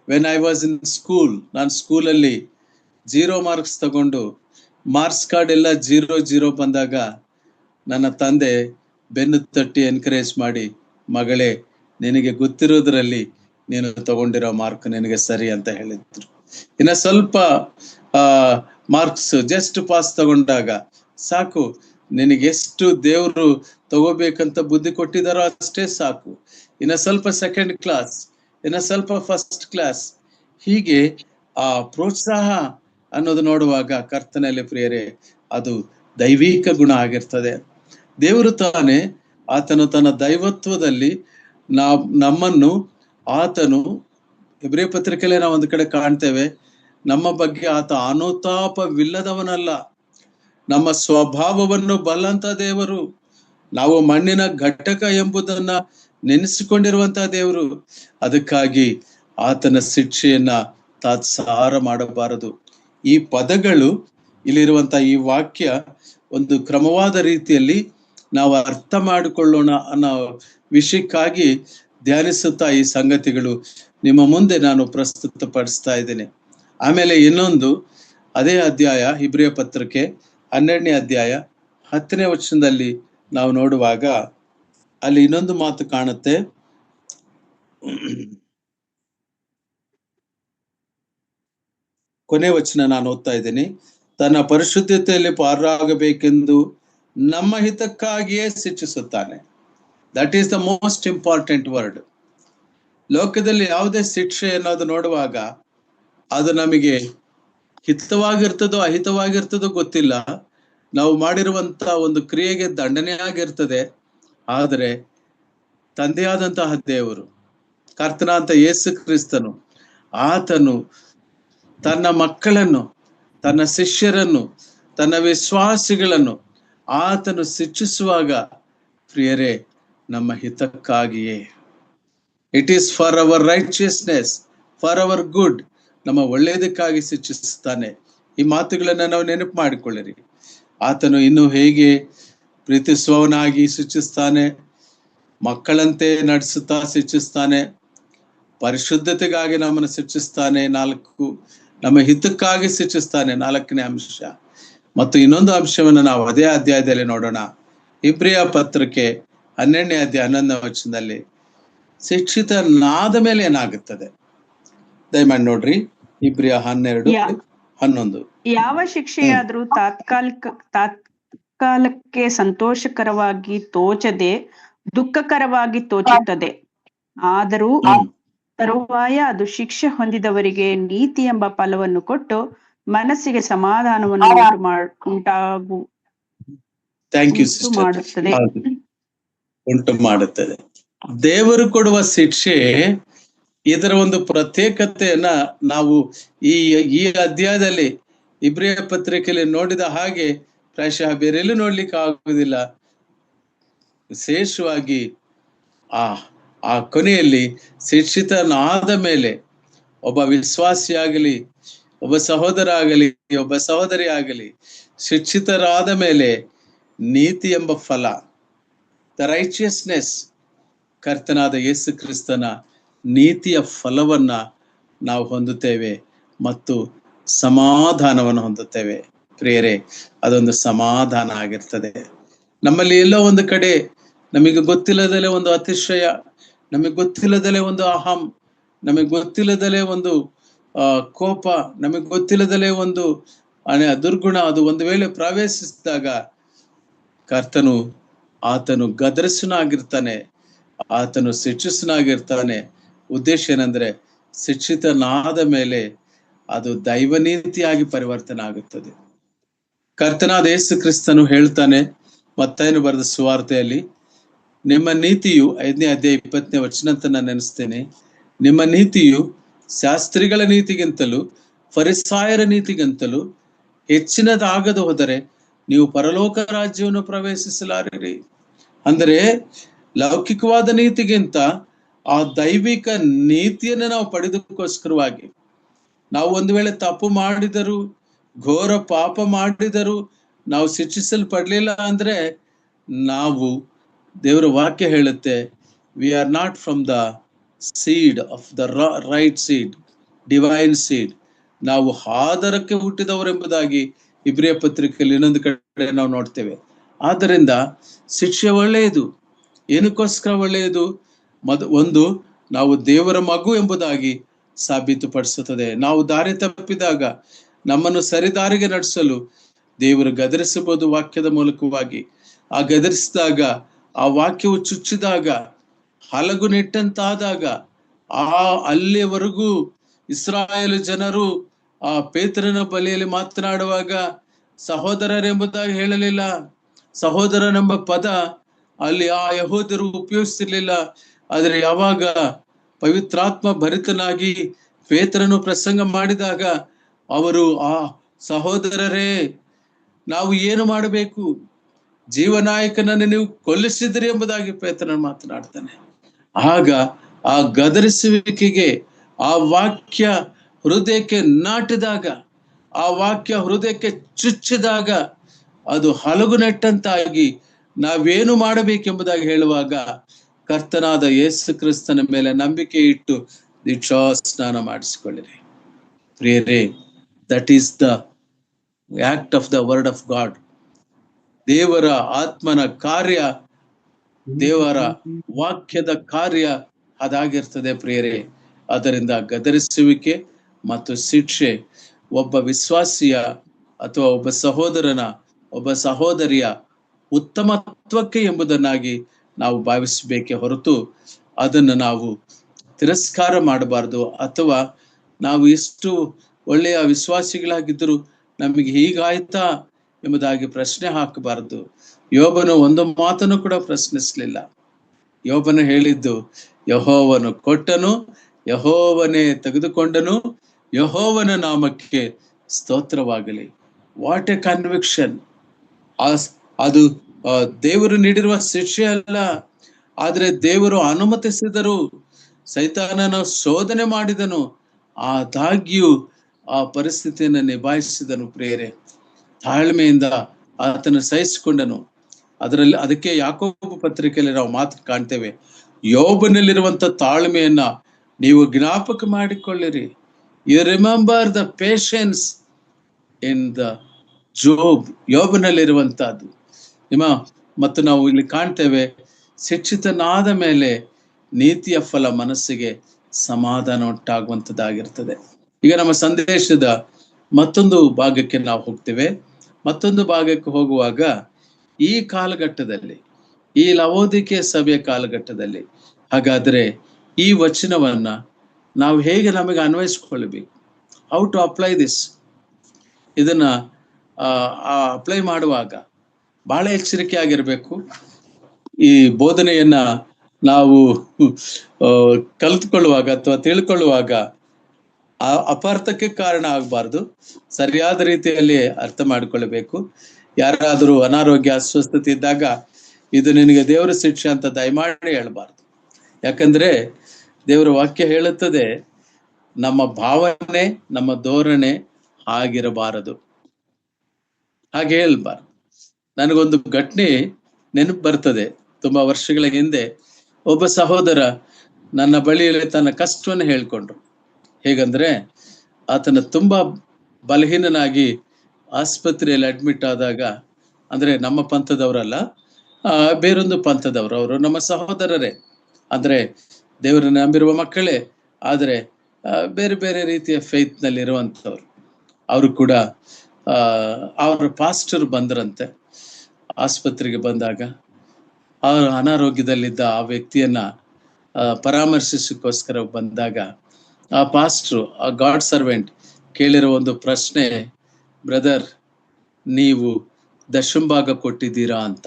When I was in school, ನಾನು ಸ್ಕೂಲಲ್ಲಿ 0 ಮಾರ್ಕ್ಸ್ ತಗೊಂಡು ಮಾರ್ಕ್ಸ್ ಕಾರ್ಡ್ ಎಲ್ಲ 0 ಬಂದಾಗ ನನ್ನ ತಂದೆ ಬೆನ್ನು ತಟ್ಟಿ ಎನ್ಕರೇಜ್ ಮಾಡಿ, ಮಗಳೇ, ನಿನಗೆ ಗೊತ್ತಿರೋದ್ರಲ್ಲಿ ನೀನು ತಗೊಂಡಿರೋ ಮಾರ್ಕ್ ನಿನಗೆ ಸರಿ ಅಂತ ಹೇಳಿದ್ರು. ಇನ್ನ ಸ್ವಲ್ಪ ಮಾರ್ಕ್ಸ್ ಜಸ್ಟ್ ಪಾಸ್ ತಗೊಂಡಾಗ ಸಾಕು, ನಿನಗೆಷ್ಟು ದೇವರು ತಗೋಬೇಕಂತ ಬುದ್ಧಿ ಕೊಟ್ಟಿದಾರೋ ಅಷ್ಟೇ ಸಾಕು. ಇನ್ನ ಸ್ವಲ್ಪ ಸೆಕೆಂಡ್ ಕ್ಲಾಸ್, ಇನ್ನ ಸ್ವಲ್ಪ ಫಸ್ಟ್ ಕ್ಲಾಸ್. ಹೀಗೆ ಆ ಪ್ರೋತ್ಸಾಹ ಅನ್ನೋದು ನೋಡುವಾಗ ಕರ್ತನಲ್ಲಿ ಪ್ರಿಯರೇ, ಅದು ದೈವಿಕ ಗುಣ ಆಗಿರ್ತದೆ. ದೇವರು ತಾನೇ ಆತನು ತನ್ನ ದೈವತ್ವದಲ್ಲಿ ನಮ್ಮನ್ನು, ಆತನು ಹೆಬ್ರಿಯ ಪತ್ರಿಕೆಯಲ್ಲಿ ನಾವು ಒಂದು ಕಡೆ ಕಾಣ್ತೇವೆ, ನಮ್ಮ ಬಗ್ಗೆ ಆತ ಅನುತಾಪವಿಲ್ಲದವನಲ್ಲ, ನಮ್ಮ ಸ್ವಭಾವವನ್ನು ಬಲ್ಲಂತ ದೇವರು, ನಾವು ಮಣ್ಣಿನ ಘಟಕ ಎಂಬುದನ್ನ ನೆನೆಸಿಕೊಂಡಿರುವಂತಹ ದೇವರು. ಅದಕ್ಕಾಗಿ ಆತನ ಶಿಕ್ಷೆಯನ್ನ ತಾತ್ಸಾರ ಮಾಡಬಾರದು. ಈ ಪದಗಳು, ಇಲ್ಲಿರುವಂತಹ ಈ ವಾಕ್ಯ ಒಂದು ಕ್ರಮವಾದ ರೀತಿಯಲ್ಲಿ ನಾವು ಅರ್ಥ ಮಾಡಿಕೊಳ್ಳೋಣ ಅನ್ನೋ ವಿಷಯಕ್ಕಾಗಿ ಧ್ಯಾನಿಸುತ್ತಾ ಈ ಸಂಗತಿಗಳು ನಿಮ್ಮ ಮುಂದೆ ನಾನು ಪ್ರಸ್ತುತಪಡಿಸ್ತಾ ಇದ್ದೇನೆ. ಆಮೇಲೆ ಇನ್ನೊಂದು, ಅದೇ ಅಧ್ಯಾಯ, ಇಬ್ರಿಯ ಪತ್ರಿಕೆ 12ನೇ ಅಧ್ಯಾಯ 10ನೇ ವಚನದಲ್ಲಿ ನಾವು ನೋಡುವಾಗ ಅಲ್ಲಿ ಇನ್ನೊಂದು ಮಾತು ಕಾಣುತ್ತೆ. ಕೊನೆ ವಚನ ನಾನು ಓದ್ತಾ ಇದ್ದೀನಿ. ತನ್ನ ಪರಿಶುದ್ಧತೆಯಲ್ಲಿ ಪಾರಾಗಬೇಕೆಂದು ನಮ್ಮ ಹಿತಕ್ಕಾಗಿಯೇ ಶಿಕ್ಷಿಸುತ್ತಾನೆ. That is the most important word. ಲೋಕದಲ್ಲಿ ಯಾವುದೇ ಶಿಕ್ಷೆ ಅನ್ನೋದು ನೋಡುವಾಗ ಅದು ನಮಗೆ ಹಿತವಾಗಿರ್ತದೋ ಅಹಿತವಾಗಿರ್ತದೋ ಗೊತ್ತಿಲ್ಲ. ನಾವು ಮಾಡಿರುವಂತ ಒಂದು ಕ್ರಿಯೆಗೆ ದಂಡನೆ ಆಗಿರ್ತದೆ. ಆದರೆ ತಂದೆಯಾದಂತಹ ದೇವರು, ಕರ್ತನಾದಂತ ಯೇಸು ಕ್ರಿಸ್ತನು, ಆತನು ತನ್ನ ಮಕ್ಕಳನ್ನು, ತನ್ನ ಶಿಷ್ಯರನ್ನು, ತನ್ನ ವಿಶ್ವಾಸಿಗಳನ್ನು ಆತನು ಶಿಕ್ಷಿಸುವಾಗ ಪ್ರಿಯರೇ, ನಮ್ಮ ಹಿತಕ್ಕಾಗಿಯೇ. It is for our righteousness, for our good. ನಮ್ಮ ಒಳ್ಳೆಯದಕ್ಕಾಗಿ ಶಿಕ್ಷಿಸುತ್ತಾನೆ. ಈ ಮಾತುಗಳನ್ನ ನಾವು ನೆನಪು ಮಾಡಿಕೊಳ್ಳಿರಿ. ಆತನು ಇನ್ನು ಹೇಗೆ ಪ್ರೀತಿಸುವವನಾಗಿ ಶಿಕ್ಷಿಸ್ತಾನೆ, ಮಕ್ಕಳಂತೆ ನಡೆಸುತ್ತಾ ಶಿಕ್ಷಿಸ್ತಾನೆ, ಪರಿಶುದ್ಧತೆಗಾಗಿ ನಮ್ಮನ್ನು ಶಿಕ್ಷಿಸ್ತಾನೆ. 4 ನಮ್ಮ ಹಿತಕ್ಕಾಗಿ ಶಿಕ್ಷಿಸ್ತಾನೆ. 4ನೇ ಅಂಶ. ಮತ್ತು ಇನ್ನೊಂದು ಅಂಶವನ್ನು ನಾವು ಅದೇ ಅಧ್ಯಾಯದಲ್ಲಿ ನೋಡೋಣ. ಇಬ್ರಿಯ ಪತ್ರಕ್ಕೆ 12ನೇ ಅಧ್ಯಾಯ 11ನೇ ವಚನದಲ್ಲಿ ಶಿಕ್ಷಿತನಾದ ಮೇಲೆ ಏನಾಗುತ್ತದೆ ದಯಮಾಡಿ ನೋಡ್ರಿ. ಇಬ್ರಿಯ 12:11. ಯಾವ ಶಿಕ್ಷೆಯಾದ್ರೂ ತಾತ್ಕಾಲಕ್ಕೆ ಸಂತೋಷಕರವಾಗಿ ತೋಚದೆ ದುಃಖಕರವಾಗಿ ತೋಚುತ್ತದೆ. ಆದರೂ ತರುವಾಯ ಅದು ಶಿಕ್ಷೆ ಹೊಂದಿದವರಿಗೆ ನೀತಿ ಎಂಬ ಫಲವನ್ನು ಕೊಟ್ಟು ಮನಸ್ಸಿಗೆ ಸಮಾಧಾನವನ್ನು ಉಂಟು ಮಾಡುತ್ತದೆ. ದೇವರು ಕೊಡುವ ಶಿಕ್ಷೆ, ಇದರ ಒಂದು ಪ್ರತ್ಯೇಕತೆಯನ್ನ ನಾವು ಈ ಅಧ್ಯಾಯದಲ್ಲಿ ಇಬ್ರಿಯ ಪತ್ರಿಕೆಯಲ್ಲಿ ನೋಡಿದ ಹಾಗೆ ಪ್ರಾಯಶಃ ಬೇರೆಲ್ಲೂ ನೋಡ್ಲಿಕ್ಕೆ ಆಗುವುದಿಲ್ಲ. ವಿಶೇಷವಾಗಿ ಆ ಕೊನೆಯಲ್ಲಿ ಶಿಕ್ಷಿತನಾದ ಮೇಲೆ ಒಬ್ಬ ವಿಶ್ವಾಸಿಯಾಗಲಿ, ಒಬ್ಬ ಸಹೋದರ ಆಗಲಿ, ಒಬ್ಬ ಸಹೋದರಿ ಆಗಲಿ, ಶಿಕ್ಷಿತರಾದ ಮೇಲೆ ನೀತಿ ಎಂಬ ಫಲ, ದ ರೈಚಿಯಸ್ನೆಸ್, ಕರ್ತನಾದ ಯೇಸು ಕ್ರಿಸ್ತನ ನೀತಿಯ ಫಲವನ್ನ ನಾವು ಹೊಂದುತ್ತೇವೆ ಮತ್ತು ಸಮಾಧಾನವನ್ನು ಹೊಂದುತ್ತೇವೆ. ಪ್ರಿಯರೇ, ಅದೊಂದು ಸಮಾಧಾನ ಆಗಿರ್ತದೆ. ನಮ್ಮಲ್ಲಿ ಎಲ್ಲೋ ಒಂದು ಕಡೆ ನಮಗೆ ಗೊತ್ತಿಲ್ಲದಲೇ ಒಂದು ಅತಿಶಯ, ನಮಗೆ ಗೊತ್ತಿಲ್ಲದಲೇ ಒಂದು ಅಹಂ, ನಮಗೆ ಗೊತ್ತಿಲ್ಲದಲೇ ಒಂದು ಕೋಪ, ನಮಗೆ ಗೊತ್ತಿಲ್ಲದಲೇ ಒಂದು ದುರ್ಗುಣ, ಅದು ಒಂದು ವೇಳೆ ಪ್ರವೇಶಿಸಿದಾಗ ಆತನು ಗದರಿಸನಾಗಿರ್ತಾನೆ, ಆತನು ಶಿಕ್ಷಿಸನಾಗಿರ್ತಾನೆ. ಉದ್ದೇಶ ಏನಂದ್ರೆ ಶಿಕ್ಷಿತನಾದ ಮೇಲೆ ಅದು ದೈವನೀತಿಯಾಗಿ ಪರಿವರ್ತನೆ ಆಗುತ್ತದೆ. ಕರ್ತನಾದ ಯೇಸು ಕ್ರಿಸ್ತನು ಹೇಳ್ತಾನೆ ಮತ್ತಾಯನು ಬರೆದ ಸುವಾರ್ತೆಯಲ್ಲಿ, ನಿಮ್ಮ ನೀತಿಯು 5ನೇ ಅಧ್ಯಾಯ 20ನೇ ವಚನ ಅಂತ ನಾನು ನೆನೆಸ್ತೇನೆ, ನಿಮ್ಮ ನೀತಿಯು ಶಾಸ್ತ್ರಿಗಳ ನೀತಿಗಿಂತಲೂ ಫರಿಸಾಯರ ನೀತಿಗಿಂತಲೂ ಹೆಚ್ಚಿನದಾಗದು ಹೋದರೆ ನೀವು ಪರಲೋಕ ರಾಜ್ಯವನ್ನು ಪ್ರವೇಶಿಸಲಾರಿರಿ. ಅಂದರೆ ಲೌಕಿಕವಾದ ನೀತಿಗಿಂತ ಆ ದೈವಿಕ ನೀತಿಯನ್ನು ನಾವು ಪಡೆದಕ್ಕೋಸ್ಕರವಾಗಿ, ನಾವು ಒಂದು ವೇಳೆ ತಪ್ಪು ಮಾಡಿದರು, ಘೋರ ಪಾಪ ಮಾಡಿದರು, ನಾವು ಶಿಕ್ಷಿಸಲ್ಪಡ್ಲಿಲ್ಲ ಅಂದ್ರೆ ನಾವು, ದೇವರ ವಾಕ್ಯ ಹೇಳುತ್ತೆ, we are not from the seed of the right seed, divine seed. ನಾವು ಆಧಾರಕ್ಕೆ ಹುಟ್ಟಿದವರೆಂಬುದಾಗಿ ಇಬ್ರಿಯ ಪತ್ರಿಕೆಯಲ್ಲಿ ಇನ್ನೊಂದು ಕಡೆ ನಾವು ನೋಡ್ತೇವೆ. ಆದ್ದರಿಂದ ಶಿಕ್ಷೆ ಒಳ್ಳೆಯದು. ಏನಕ್ಕೋಸ್ಕರ ಒಳ್ಳೆಯದು? ಒಂದು, ನಾವು ದೇವರ ಮಗು ಎಂಬುದಾಗಿ ಸಾಬೀತುಪಡಿಸುತ್ತದೆ. ನಾವು ದಾರಿ ತಪ್ಪಿದಾಗ ನಮ್ಮನ್ನು ಸರಿದಾರಿಗೆ ನಡೆಸಲು ದೇವರು ಗದರಿಸಬಹುದು ವಾಕ್ಯದ ಮೂಲಕವಾಗಿ. ಆ ಗದರಿಸಿದಾಗ, ಆ ವಾಕ್ಯವು ಚುಚ್ಚಿದಾಗ, ಹಲಗು ನೆಟ್ಟಂತಾದಾಗ, ಅಲ್ಲಿಯವರೆಗೂ ಇಸ್ರಾಯೇಲ್ ಜನರು ಆ ಪೇತ್ರನ ಬಳಿಯಲ್ಲಿ ಮಾತನಾಡುವಾಗ ಸಹೋದರರೆಂಬುದಾಗಿ ಹೇಳಲಿಲ್ಲ. ಸಹೋದರನೆಂಬ ಪದ ಅಲ್ಲಿ ಆ ಯಹೂದರು ಉಪಯೋಗಿಸ್ತಿರ್ಲಿಲ್ಲ. ಆದರೆ ಯಾವಾಗ ಪವಿತ್ರಾತ್ಮ ಭರಿತನಾಗಿ ಪೇತ್ರನು ಪ್ರಸಂಗ ಮಾಡಿದಾಗ ಅವರು, ಆ ಸಹೋದರರೇ, ನಾವು ಏನು ಮಾಡಬೇಕು? ಜೀವನಾಯಕನನ್ನು ನೀವು ಕೊಲ್ಲಿಸಿದ್ರಿ ಎಂಬುದಾಗಿ ಪೇತ್ರನು ಮಾತನಾಡ್ತಾನೆ. ಆಗ ಆ ಗದರಿಸುವಿಕೆಗೆ, ಆ ವಾಕ್ಯ ಹೃದಯಕ್ಕೆ ನಾಟಿದಾಗ, ಆ ವಾಕ್ಯ ಹೃದಯಕ್ಕೆ ಚುಚ್ಚಿದಾಗ ಅದು ಹಲಗು ನೆಟ್ಟಂತಾಗಿ ನಾವೇನು ಮಾಡಬೇಕೆಂಬುದಾಗಿ ಹೇಳುವಾಗ ಕರ್ತನಾದ ಯೇಸು ಕ್ರಿಸ್ತನ ಮೇಲೆ ನಂಬಿಕೆ ಇಟ್ಟು ದೀಕ್ಷಾ ಸ್ನಾನ ಮಾಡಿಸಿಕೊಳ್ಳಿರಿ. ಪ್ರಿಯರೇ, that is the act of the word of god. ದೇವರ ಆತ್ಮನ ಕಾರ್ಯ, ದೇವರ ವಾಕ್ಯದ ಕಾರ್ಯ ಅದಾಗಿರ್ತದೆ ಪ್ರಿಯರೇ. ಅದರಿಂದ ಗದರಿಸುವಿಕೆ ಮತ್ತು ಶಿಕ್ಷೆ ಒಬ್ಬ ವಿಶ್ವಾಸಿಯ ಅಥವಾ ಒಬ್ಬ ಸಹೋದರನ, ಒಬ್ಬ ಸಹೋದರಿಯ ಉತ್ತಮತ್ವಕ್ಕೆ ಎಂಬುದನ್ನಾಗಿ ನಾವು ಭಾವಿಸಬೇಕೆ ಹೊರತು ಅದನ್ನು ನಾವು ತಿರಸ್ಕಾರ ಮಾಡಬಾರ್ದು. ಅಥವಾ ನಾವು ಎಷ್ಟು ಒಳ್ಳೆಯ ವಿಶ್ವಾಸಿಗಳಾಗಿದ್ದರು ನಮಗೆ ಹೀಗಾಯ್ತಾ ಎಂಬುದಾಗಿ ಪ್ರಶ್ನೆ ಹಾಕಬಾರದು. ಯೋಬನು ಒಂದು ಮಾತನ್ನು ಕೂಡ ಪ್ರಶ್ನಿಸಲಿಲ್ಲ. ಯೋಬನು ಹೇಳಿದ್ದು, ಯೆಹೋವನು ಕೊಟ್ಟನು, ಯೆಹೋವನೇ ತೆಗೆದುಕೊಂಡನು, ಯೆಹೋವನ ನಾಮಕ್ಕೆ ಸ್ತೋತ್ರವಾಗಲಿ. What A conviction! ಅದು ದೇವರು ನೀಡಿರುವ ಶಿಕ್ಷೆ ಅಲ್ಲ, ಆದ್ರೆ ದೇವರು ಅನುಮತಿಸಿದರು, ಸೈತಾನನ ಶೋಧನೆ ಮಾಡಿದನು, ಆದಾಗ್ಯೂ ಆ ಪರಿಸ್ಥಿತಿಯನ್ನು ನಿಭಾಯಿಸಿದನು. ಪ್ರಿಯರೇ, ತಾಳ್ಮೆಯಿಂದ ಆತನು ಸಹಿಸಿಕೊಂಡನು. ಅದಕ್ಕೆ ಯಾಕೋಬ ಪತ್ರಿಕೆಯಲ್ಲಿ ನಾವು ಮಾತು ಕಾಣ್ತೇವೆ, ಯೋಬನಲ್ಲಿರುವಂತ ತಾಳ್ಮೆಯನ್ನ ನೀವು ಜ್ಞಾಪಕ ಮಾಡಿಕೊಳ್ಳಿರಿ. You remember the patience in the ಯೋಬನಲ್ಲಿರುವಂತಹದ್ದು ಮತ್ತು ನಾವು ಇಲ್ಲಿ ಕಾಣ್ತೇವೆ, ಶಿಕ್ಷಿತನಾದ ಮೇಲೆ ನೀತಿಯ ಫಲ ಮನಸ್ಸಿಗೆ ಸಮಾಧಾನ ಉಂಟಾಗುವಂಥದ್ದಾಗಿರ್ತದೆ. ಈಗ ನಮ್ಮ ಸಂದೇಶದ ಮತ್ತೊಂದು ಭಾಗಕ್ಕೆ ನಾವು ಹೋಗ್ತೇವೆ. ಮತ್ತೊಂದು ಭಾಗಕ್ಕೆ ಹೋಗುವಾಗ ಈ ಕಾಲಘಟ್ಟದಲ್ಲಿ, ಈ ಲವೋದಿಕೀಯ ಸಭೆಯ ಕಾಲಘಟ್ಟದಲ್ಲಿ ಹಾಗಾದ್ರೆ ಈ ವಚನವನ್ನ ನಾವು ಹೇಗೆ ನಮಗೆ ಅನ್ವಯಿಸಿಕೊಳ್ಳಬೇಕು? How to apply this? ಇದನ್ನ ಅಪ್ಲೈ ಮಾಡುವಾಗ ಬಹಳ ಎಚ್ಚರಿಕೆ ಆಗಿರ್ಬೇಕು. ಈ ಬೋಧನೆಯನ್ನ ನಾವು ಕಲಿತುಕೊಳ್ಳುವಾಗ ಅಥವಾ ತಿಳ್ಕೊಳ್ಳುವಾಗ ಅಪಾರ್ಥಕ್ಕೆ ಕಾರಣ ಆಗಬಾರ್ದು. ಸರಿಯಾದ ರೀತಿಯಲ್ಲಿ ಅರ್ಥ ಮಾಡಿಕೊಳ್ಳಬೇಕು. ಯಾರಾದರೂ ಅನಾರೋಗ್ಯ, ಅಸ್ವಸ್ಥತೆ ಇದ್ದಾಗ ಇದು ನಿನಗೆ ದೇವರ ಶಿಕ್ಷೆ ಅಂತ ದಯಮಾಡಿ ಹೇಳಬಾರ್ದು. ಯಾಕಂದ್ರೆ ದೇವರ ವಾಕ್ಯ ಹೇಳುತ್ತದೆ, ನಮ್ಮ ಭಾವನೆ, ನಮ್ಮ ಧೋರಣೆ ಆಗಿರಬಾರದು, ಹಾಗೆ ಹೇಳ್ಬಾರ್ದು. ನನಗೊಂದು ಘಟನೆ ನೆನಪು ಬರ್ತದೆ. ತುಂಬಾ ವರ್ಷಗಳ ಹಿಂದೆ ಒಬ್ಬ ಸಹೋದರ ನನ್ನ ಬಳಿಯಲ್ಲಿ ತನ್ನ ಕಷ್ಟವನ್ನು ಹೇಳ್ಕೊಂಡ್ರು. ಹೇಗಂದ್ರೆ, ಆತನ ತುಂಬಾ ಬಲಹೀನನಾಗಿ ಆಸ್ಪತ್ರೆಯಲ್ಲಿ ಅಡ್ಮಿಟ್ ಆದಾಗ, ಅಂದ್ರೆ ನಮ್ಮ ಪಂಥದವರಲ್ಲ, ಬೇರೊಂದು ಪಂಥದವರು, ಅವರು ನಮ್ಮ ಸಹೋದರರೇ, ಅಂದ್ರೆ ದೇವರನ್ನ ನಂಬಿರುವ ಮಕ್ಕಳೇ, ಆದರೆ ಬೇರೆ ಬೇರೆ ರೀತಿಯ ಫೇತ್ ನಲ್ಲಿ ಇರುವಂತವ್ರು. ಅವರು ಕೂಡ ಅವರ ಪಾಸ್ಟರ್ ಬಂದ್ರಂತೆ. ಆಸ್ಪತ್ರೆಗೆ ಬಂದಾಗ ಆ ಅನಾರೋಗ್ಯದಲ್ಲಿದ್ದ ಆ ವ್ಯಕ್ತಿಯನ್ನ ಪರಾಮರ್ಶಿಸಕ್ಕೋಸ್ಕರ ಬಂದಾಗ ಆ ಪಾಸ್ಟ್ರು, ಆ ಗಾಡ್ ಸರ್ವೆಂಟ್ ಕೇಳಿರೋ ಒಂದು ಪ್ರಶ್ನೆ, ಬ್ರದರ್, ನೀವು ದಶಂಭಾಗ ಕೊಟ್ಟಿದ್ದೀರಾ ಅಂತ.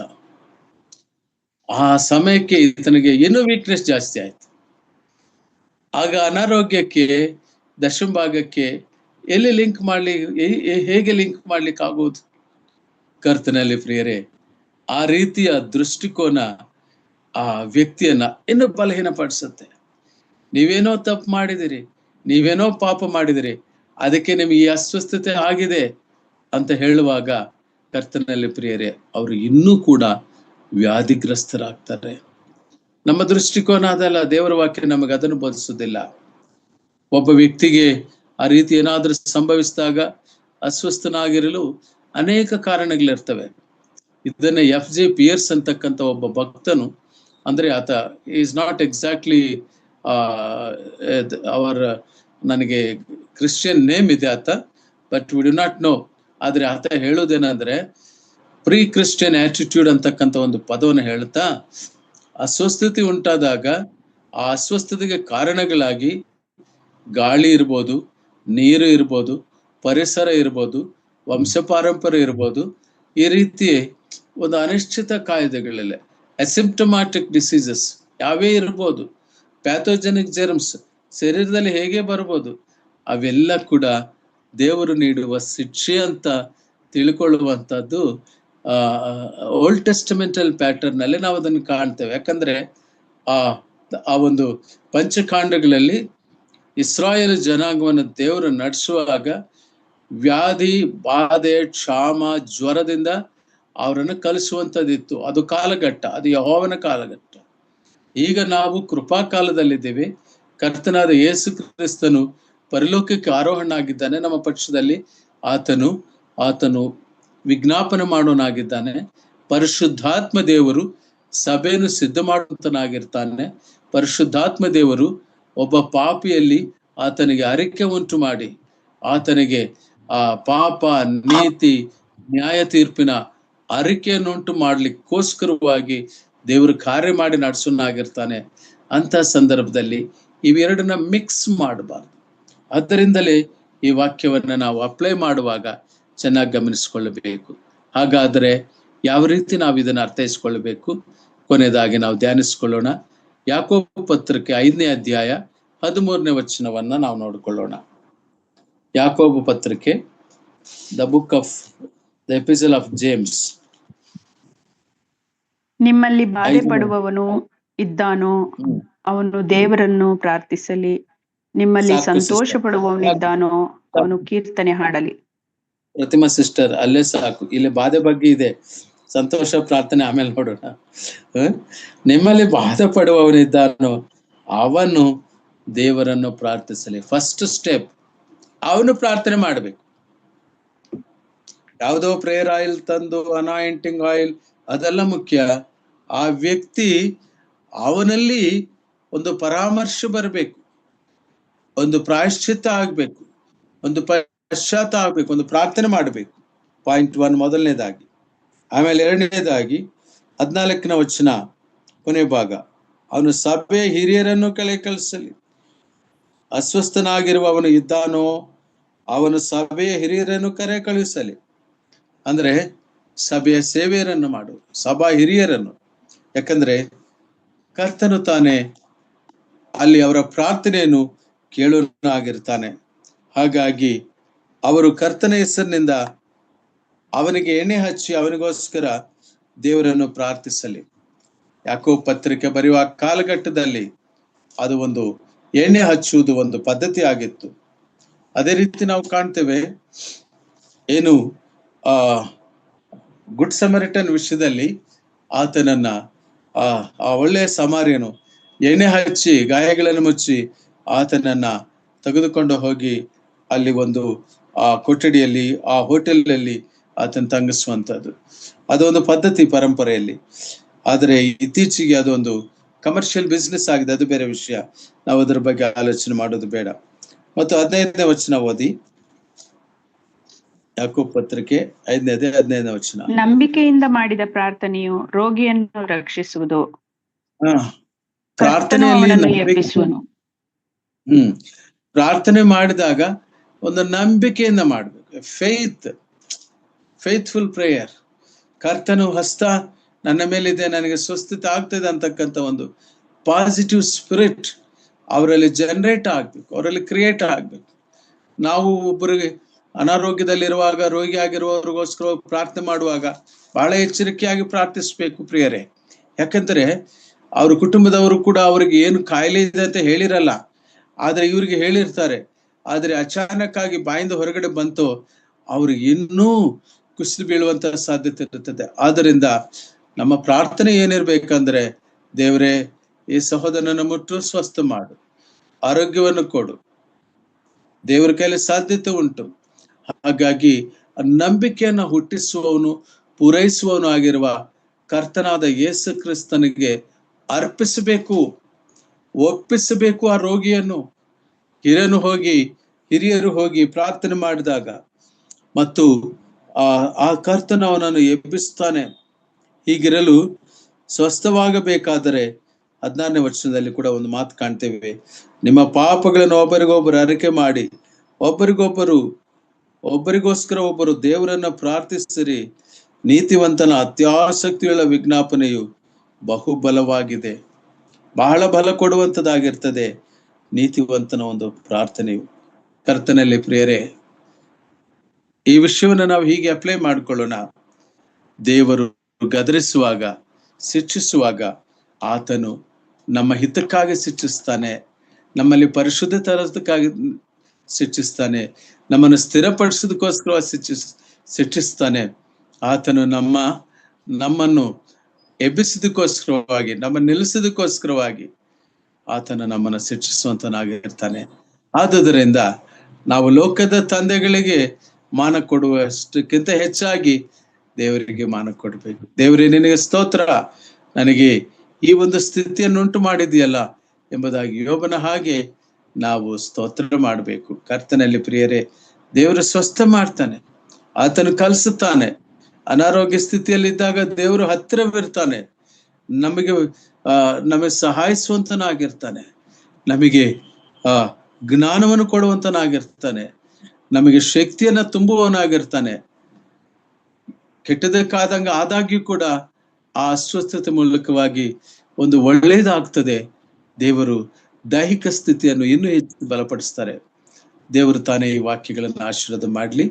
ಆ ಸಮಯಕ್ಕೆ ಈತನಿಗೆ ಇನ್ನೂ ವೀಕ್ನೆಸ್ ಜಾಸ್ತಿ ಆಯ್ತು. ಆಗ ಅನಾರೋಗ್ಯಕ್ಕೆ ದಶಂಭಾಗಕ್ಕೆ ಎಲ್ಲಿ ಲಿಂಕ್ ಮಾಡ್ಲಿ, ಹೇಗೆ ಲಿಂಕ್ ಮಾಡ್ಲಿಕ್ಕೆ ಆಗೋದು? ಕರ್ತನಲ್ಲಿ ಪ್ರಿಯರೇ, ಆ ರೀತಿಯ ದೃಷ್ಟಿಕೋನ ಆ ವ್ಯಕ್ತಿಯನ್ನ ಇನ್ನೂ ಬಲಹೀನಪಡಿಸುತ್ತೆ. ನೀವೇನೋ ತಪ್ಪು ಮಾಡಿದಿರಿ, ನೀವೇನೋ ಪಾಪ ಮಾಡಿದಿರಿ, ಅದಕ್ಕೆ ನಿಮ್ಗೆ ಈ ಅಸ್ವಸ್ಥತೆ ಆಗಿದೆ ಅಂತ ಹೇಳುವಾಗ, ಕರ್ತನಲ್ಲಿ ಪ್ರಿಯರೇ, ಅವರು ಇನ್ನೂ ಕೂಡ ವ್ಯಾಧಿಗ್ರಸ್ತರಾಗ್ತಾರೆ. ನಮ್ಮ ದೃಷ್ಟಿಕೋನ ಅದಲ್ಲ. ದೇವರ ವಾಕ್ಯ ನಮಗೆ ಅದನ್ನು ಬೋಧಿಸುವುದಿಲ್ಲ. ಒಬ್ಬ ವ್ಯಕ್ತಿಗೆ ಆ ರೀತಿ ಏನಾದ್ರೂ ಸಂಭವಿಸಿದಾಗ ಅಸ್ವಸ್ಥನಾಗಿರಲು ಅನೇಕ ಕಾರಣಗಳಿರ್ತವೆ. ಇದನ್ನ FJ ಪಿಯರ್ಸ್ ಅಂತಕ್ಕಂಥ ಒಬ್ಬ ಭಕ್ತನು, ಅಂದ್ರೆ ಆತ ಈಸ್ ನಾಟ್ ಎಕ್ಸಾಕ್ಟ್ಲಿ ಅವರ್, ನನಗೆ ಕ್ರಿಶ್ಚಿಯನ್ ನೇಮ್ ಇದೆ ಆತ, but we do not know. ಆದ್ರೆ ಆತ ಹೇಳೋದೇನಂದ್ರೆ, ಪ್ರೀ ಕ್ರಿಶ್ಚಿಯನ್ ಆಟಿಟ್ಯೂಡ್ ಅಂತಕ್ಕಂಥ ಒಂದು ಪದವನ್ನು ಹೇಳ್ತಾ, ಅಸ್ವಸ್ಥತೆ ಉಂಟಾದಾಗ ಆ ಅಸ್ವಸ್ಥತೆಗೆ ಕಾರಣಗಳಾಗಿ ಗಾಳಿ ಇರ್ಬೋದು, ನೀರು ಇರ್ಬೋದು, ಪರಿಸರ ಇರ್ಬೋದು, ವಂಶ ಪಾರಂಪರ್ಯ ಇರ್ಬೋದು, ಈ ರೀತಿ ಒಂದು ಅನಿಶ್ಚಿತ ಕಾಯ್ದೆಗಳಲ್ಲಿ ಅಸಿಂಪ್ಟೊಮ್ಯಾಟಿಕ್ ಡಿಸೀಸಸ್ ಯಾವೇ ಇರ್ಬೋದು, ಪ್ಯಾಥೋಜೆನಿಕ್ ಜರ್ಮ್ಸ್ ಶರೀರದಲ್ಲಿ ಹೇಗೆ ಬರ್ಬೋದು, ಅವೆಲ್ಲ ಕೂಡ ದೇವರು ನೀಡುವ ಶಿಕ್ಷೆ ಅಂತ ತಿಳ್ಕೊಳ್ಳುವಂಥದ್ದು ಓಲ್ಡ್ ಟೆಸ್ಟಮೆಂಟಲ್ ಪ್ಯಾಟರ್ನ್ ನಲ್ಲಿ ನಾವು ಅದನ್ನು ಕಾಣ್ತೇವೆ. ಯಾಕಂದ್ರೆ ಆ ಒಂದು ಪಂಚಕಾಂಡಗಳಲ್ಲಿ ಇಸ್ರಾಯೇಲ್ ಜನಾಂಗವನ್ನು ದೇವರು ನಡೆಸುವಾಗ ವ್ಯಾಧಿ, ಬಾಧೆ, ಕ್ಷಾಮ, ಜ್ವರದಿಂದ ಅವರನ್ನು ಕಲಿಸುವಂಥದ್ದಿತ್ತು. ಅದು ಕಾಲಘಟ್ಟ, ಅದು ಯೆಹೋವನ ಕಾಲಘಟ್ಟ. ಈಗ ನಾವು ಕೃಪಾ ಕಾಲದಲ್ಲಿದ್ದೇವೆ. ಕರ್ತನಾದ ಯೇಸು ಕ್ರಿಸ್ತನು ಪರಲೋಕಕ್ಕೆ ಆರೋಹಣ ಆಗಿದ್ದಾನೆ. ನಮ್ಮ ಪಕ್ಷದಲ್ಲಿ ಆತನು ವಿಜ್ಞಾಪನೆ ಮಾಡೋನಾಗಿದ್ದಾನೆ. ಪರಿಶುದ್ಧಾತ್ಮ ದೇವರು ಸಭೆಯನ್ನು ಸಿದ್ಧ ಮಾಡುವಂತನಾಗಿರ್ತಾನೆ. ಪರಿಶುದ್ಧಾತ್ಮ ದೇವರು ಒಬ್ಬ ಪಾಪಿಯಲ್ಲಿ ಆತನಿಗೆ ಅರಿಕೆ ಉಂಟು ಮಾಡಿ, ಆತನಿಗೆ ಆ ಪಾಪ, ನೀತಿ, ನ್ಯಾಯ ತೀರ್ಪಿನ ಅರಿಕೆಯನ್ನುಂಟು ಮಾಡ್ಲಿಕ್ಕೋಸ್ಕರವಾಗಿ ದೇವರು ಕಾರ್ಯ ಮಾಡಿ ನಡೆಸೋನಾಗಿರ್ತಾನೆ. ಅಂತ ಸಂದರ್ಭದಲ್ಲಿ ಇವೆರಡನ್ನ ಮಿಕ್ಸ್ ಮಾಡಬಾರ್ದು. ಆದ್ದರಿಂದಲೇ ಈ ವಾಕ್ಯವನ್ನ ನಾವು ಅಪ್ಲೈ ಮಾಡುವಾಗ ಚೆನ್ನಾಗಿ ಗಮನಿಸಿಕೊಳ್ಳಬೇಕು. ಹಾಗಾದ್ರೆ ಯಾವ ರೀತಿ ನಾವು ಇದನ್ನು ಅರ್ಥೈಸಿಕೊಳ್ಳಬೇಕು? ಕೊನೆಯದಾಗಿ ನಾವು ಧ್ಯಾನಿಸಿಕೊಳ್ಳೋಣ. ಯಾಕೋಬ ಪತ್ರಕ್ಕೆ 5ನೇ ಅಧ್ಯಾಯ 13ನೇ ವಚನವನ್ನ ನಾವು ನೋಡಿಕೊಳ್ಳೋಣ. ಯಾಕೋಬ ಪತ್ರಕ್ಕೆ, the book of the epistle of James. ನಿಮ್ಮಲ್ಲಿ ಬಾಧೆ ಪಡುವವನು ಇದ್ದಾನೋ ಅವನು ದೇವರನ್ನು ಪ್ರಾರ್ಥಿಸಲಿ. ನಿಮ್ಮಲ್ಲಿ ಸಂತೋಷ ಪಡುವವನಿದ್ದಾನೋ ಅವನು ಕೀರ್ತನೆ ಹಾಡಲಿ. ಪ್ರತಿಮಾ ಸಿಸ್ಟರ್, ಅಲ್ಲೇ ಸಾಕು. ಇಲ್ಲಿ ಬಾಧೆ ಬಗ್ಗೆ ಇದೆ, ಸಂತೋಷ ಪ್ರಾರ್ಥನೆ ಆಮೇಲೆ ನೋಡೋಣ. ನಿಮ್ಮಲ್ಲಿ ಬಾಧೆ ಪಡುವವನಿದ್ದಾನೋ ಅವನು ದೇವರನ್ನು ಪ್ರಾರ್ಥಿಸಲಿ. ಫಸ್ಟ್ ಸ್ಟೆಪ್ ಅವನು ಪ್ರಾರ್ಥನೆ ಮಾಡಬೇಕು. ಯಾವುದೋ ಪ್ರೇಯರ್ ಆಯಿಲ್ ತಂದು ಅನಾಯಿಂಟಿಂಗ್ ಆಯಿಲ್ ಅದೆಲ್ಲ ಮುಖ್ಯ. ಆ ವ್ಯಕ್ತಿ ಅವನಲ್ಲಿ ಒಂದು ಪರಾಮರ್ಶೆ ಬರಬೇಕು, ಒಂದು ಪ್ರಾಯಶ್ಚಿತ್ತ ಆಗ್ಬೇಕು, ಒಂದು ಪಶ್ಚಾತ್ತ ಆಗ್ಬೇಕು, ಒಂದು ಪ್ರಾರ್ಥನೆ ಮಾಡಬೇಕು. ಪಾಯಿಂಟ್ 1 ಮೊದಲನೇದಾಗಿ. ಆಮೇಲೆ 2ನೇದಾಗಿ 14ನೇ ವಚನ ಕೊನೆ ಭಾಗ, ಅವನು ಸಭೆಯ ಹಿರಿಯರನ್ನು ಕಳಿಸಲಿ. ಅಸ್ವಸ್ಥನಾಗಿರುವವನು ಇದ್ದಾನೋ ಅವನು ಸಭೆಯ ಹಿರಿಯರನ್ನು ಕಳಿಸಲಿ. ಅಂದ್ರೆ ಸಭೆಯ ಸೇವೆಯರನ್ನು ಮಾಡು, ಸಭಾ ಹಿರಿಯರನ್ನು. ಯಾಕಂದ್ರೆ ಕರ್ತನು ತಾನೇ ಅಲ್ಲಿ ಅವರ ಪ್ರಾರ್ಥನೆಯನ್ನು ಕೇಳುವನಾಗಿರ್ತಾನೆ. ಹಾಗಾಗಿ ಅವರು ಕರ್ತನ ಹೆಸರಿನಿಂದ ಅವನಿಗೆ ಎಣ್ಣೆ ಹಚ್ಚಿ ಅವನಿಗೋಸ್ಕರ ದೇವರನ್ನು ಪ್ರಾರ್ಥಿಸಲಿ. ಯಾಕೋಬ ಪತ್ರಿಕೆ ಬರೆಯುವ ಕಾಲಘಟ್ಟದಲ್ಲಿ ಅದು ಒಂದು ಎಣ್ಣೆ ಹಚ್ಚುವುದು ಒಂದು ಪದ್ಧತಿ ಆಗಿತ್ತು. ಅದೇ ರೀತಿ ನಾವು ಕಾಣ್ತೇವೆ, ಏನು ಗುಡ್ ಸಮರಿಟನ್ ವಿಷಯದಲ್ಲಿ ಆತನನ್ನ ಆ ಒಳ್ಳೆಯ ಸಮಾರ್ಯನು ಎಣ್ಣೆ ಹಚ್ಚಿ ಗಾಯಗಳನ್ನು ಮುಚ್ಚಿ ಆತನನ್ನ ತೆಗೆದುಕೊಂಡು ಹೋಗಿ ಅಲ್ಲಿ ಒಂದು ಆ ಕೊಠಡಿಯಲ್ಲಿ, ಆ ಹೋಟೆಲ್ನಲ್ಲಿ ಆತನ ತಂಗಿಸುವಂಥದ್ದು ಅದೊಂದು ಪದ್ಧತಿ ಪರಂಪರೆಯಲ್ಲಿ. ಆದರೆ ಇತ್ತೀಚೆಗೆ ಅದೊಂದು ಕಮರ್ಷಿಯಲ್ ಬಿಸ್ನೆಸ್ ಆಗಿದೆ, ಅದು ಬೇರೆ ವಿಷಯ. ನಾವು ಅದರ ಬಗ್ಗೆ ಆಲೋಚನೆ ಮಾಡೋದು ಬೇಡ. ಮತ್ತು 15ನೇ ವಚನ ಓದಿ, ಯಾಕೋಬ ಪತ್ರಿಕೆ 15ನೇ ವಚನ. ನಂಬಿಕೆಯಿಂದ ಮಾಡಿದ ಪ್ರಾರ್ಥನೆಯು ರೋಗಿಯನ್ನು ರಕ್ಷಿಸುವುದು, ಪ್ರಾರ್ಥನೆಯಲ್ಲಿ ಎಬ್ಬಿಸುವನು. ಪ್ರಾರ್ಥನೆ ಮಾಡಿದಾಗ ಒಂದು ನಂಬಿಕೆಯಿಂದ ಮಾಡ್ಬೇಕು. Faithful prayer. ಕರ್ತನು ಹಸ್ತ ನನ್ನ ಮೇಲಿದೆ, ನನಗೆ ಸ್ವಸ್ಥತೆ ಆಗ್ತದೆ ಅಂತಕ್ಕಂಥ ಒಂದು ಪಾಸಿಟಿವ್ ಸ್ಪಿರಿಟ್ ಅವರಲ್ಲಿ ಜನರೇಟ್ ಆಗ್ಬೇಕು, ಅವರಲ್ಲಿ ಕ್ರಿಯೇಟ್ ಆಗ್ಬೇಕು. ನಾವು ಒಬ್ಬರಿಗೆ ಅನಾರೋಗ್ಯದಲ್ಲಿರುವಾಗ, ರೋಗಿ ಆಗಿರುವವರಿಗೋಸ್ಕರ ಪ್ರಾರ್ಥನೆ ಮಾಡುವಾಗ ಬಹಳ ಎಚ್ಚರಿಕೆಯಾಗಿ ಪ್ರಾರ್ಥಿಸ್ಬೇಕು ಪ್ರಿಯರೇ. ಯಾಕಂದ್ರೆ ಅವ್ರ ಕುಟುಂಬದವರು ಕೂಡ ಅವ್ರಿಗೆ ಏನು ಕಾಯಿಲೆ ಇದೆ ಅಂತ ಹೇಳಿರಲ್ಲ, ಆದ್ರೆ ಇವ್ರಿಗೆ ಹೇಳಿರ್ತಾರೆ. ಆದ್ರೆ ಅಚಾನಕ್ ಆಗಿ ಬಾಯಿಂದ ಹೊರಗಡೆ ಬಂತು, ಅವ್ರಿಗೆ ಇನ್ನೂ ಕುಸಿದು ಬೀಳುವಂತ ಸಾಧ್ಯತೆ ಇರುತ್ತದೆ. ಆದ್ದರಿಂದ ನಮ್ಮ ಪ್ರಾರ್ಥನೆ ಏನಿರ್ಬೇಕಂದ್ರೆ, ದೇವರೇ ಈ ಸಹೋದರನನ್ನು ಮುಟ್ಟು ಸ್ವಸ್ಥ ಮಾಡು, ಆರೋಗ್ಯವನ್ನು ಕೊಡು. ದೇವರ ಕೈಲಿ ಸಾಧ್ಯತೆ ಉಂಟು. ಹಾಗಾಗಿ ನಂಬಿಕೆಯನ್ನು ಹುಟ್ಟಿಸುವವನು, ಪೂರೈಸುವವನು ಆಗಿರುವ ಕರ್ತನಾದ ಯೇಸು ಕ್ರಿಸ್ತನಿಗೆ ಅರ್ಪಿಸಬೇಕು, ಒಪ್ಪಿಸಬೇಕು ಆ ರೋಗಿಯನ್ನು. ಹಿರಿಯರು ಹೋಗಿ ಪ್ರಾರ್ಥನೆ ಮಾಡಿದಾಗ ಮತ್ತು ಆ ಕರ್ತನ ಅವನನ್ನು ಎಬ್ಬಿಸ್ತಾನೆ. ಹೀಗಿರಲು ಸ್ವಸ್ಥವಾಗಬೇಕಾದರೆ 16ನೇ ವಚನದಲ್ಲಿ ಕೂಡ ಒಂದು ಮಾತು ಕಾಣ್ತೇವೆ, ನಿಮ್ಮ ಪಾಪಗಳನ್ನು ಒಬ್ಬರಿಗೊಬ್ಬರು ಅರಿಕೆ ಮಾಡಿ ಒಬ್ಬರಿಗೋಸ್ಕರ ಒಬ್ಬರು ದೇವರನ್ನ ಪ್ರಾರ್ಥಿಸಿರಿ. ನೀತಿವಂತನ ಅತ್ಯಾಸಕ್ತಿಯುಳ್ಳ ವಿಜ್ಞಾಪನೆಯು ಬಹುಬಲವಾಗಿದೆ, ಬಹಳ ಬಲ ಕೊಡುವಂಥದ್ದಾಗಿರ್ತದೆ ನೀತಿವಂತನ ಒಂದು ಪ್ರಾರ್ಥನೆಯು. ಕರ್ತನಲ್ಲಿ ಪ್ರಿಯರೇ, ಈ ವಿಷಯವನ್ನು ನಾವು ಹೀಗೆ ಅಪ್ಲೈ ಮಾಡ್ಕೊಳ್ಳೋಣ. ದೇವರು ಗದರಿಸುವಾಗ, ಶಿಕ್ಷಿಸುವಾಗ ಆತನು ನಮ್ಮ ಹಿತಕ್ಕಾಗಿ ಶಿಕ್ಷಿಸ್ತಾನೆ, ನಮ್ಮಲ್ಲಿ ಪರಿಶುದ್ಧ ತರದಕ್ಕಾಗಿ ಶಿಕ್ಷಿಸ್ತಾನೆ, ನಮ್ಮನ್ನು ಸ್ಥಿರಪಡಿಸೋದಕ್ಕೋಸ್ಕರ ಶಿಕ್ಷಿಸ್ತಾನೆ. ಆತನು ನಮ್ಮನ್ನು ಎಬ್ಬಿಸೋದಕ್ಕೋಸ್ಕರವಾಗಿ, ನಮ್ಮನ್ನು ನಿಲ್ಲಿಸೋದಕ್ಕೋಸ್ಕರವಾಗಿ ಆತನು ನಮ್ಮನ್ನು ಶಿಕ್ಷಿಸುವಂತನಾಗಿರ್ತಾನೆ. ಆದುದರಿಂದ ನಾವು ಲೋಕದ ತಂದೆಗಳಿಗೆ ಮಾನ ಕೊಡುವಷ್ಟಕ್ಕಿಂತ ಹೆಚ್ಚಾಗಿ ದೇವರಿಗೆ ಮಾನ ಕೊಡಬೇಕು. ದೇವರೇ ನಿನಗೆ ಸ್ತೋತ್ರ, ನನಗೆ ಈ ಒಂದು ಸ್ಥಿತಿಯನ್ನು ಉಂಟು ಮಾಡಿದೆಯಲ್ಲ ಎಂಬುದಾಗಿ ಯೋಬನ ಹಾಗೆ ನಾವು ಸ್ತೋತ್ರ ಮಾಡಬೇಕು. ಕರ್ತನಲ್ಲಿ ಪ್ರಿಯರೇ, ದೇವರು ಸ್ವಸ್ಥ ಮಾಡ್ತಾನೆ, ಆತನು ಕಲಿಸುತ್ತಾನೆ. ಅನಾರೋಗ್ಯ ಸ್ಥಿತಿಯಲ್ಲಿದ್ದಾಗ ದೇವರು ಹತ್ತಿರವಿರ್ತಾನೆ, ನಮಗೆ ಸಹಾಯಿಸುವಂತನಾಗಿರ್ತಾನೆ, ನಮಗೆ ಜ್ಞಾನವನ್ನು ಕೊಡುವಂತನಾಗಿರ್ತಾನೆ, ನಮಗೆ ಶಕ್ತಿಯನ್ನ ತುಂಬುವವನಾಗಿರ್ತಾನೆ. ಕೆಟ್ಟದಕ್ಕಾದಂಗ ಆದಾಗ್ಯೂ ಕೂಡ ಆ ಅಸ್ವಸ್ಥತೆ ಮೂಲಕವಾಗಿ ಒಂದು ಒಳ್ಳೇದಾಗ್ತದೆ. ದೇವರು ದೈಹಿಕ ಸ್ಥಿತಿಯನ್ನು ಇನ್ನೂ ಹೆಚ್ಚು ಬಲಪಡಿಸ್ತಾರೆ. ದೇವರು ತಾನೇ ಈ ವಾಕ್ಯಗಳನ್ನು ಆಶೀರ್ವಾದ ಮಾಡಲಿ.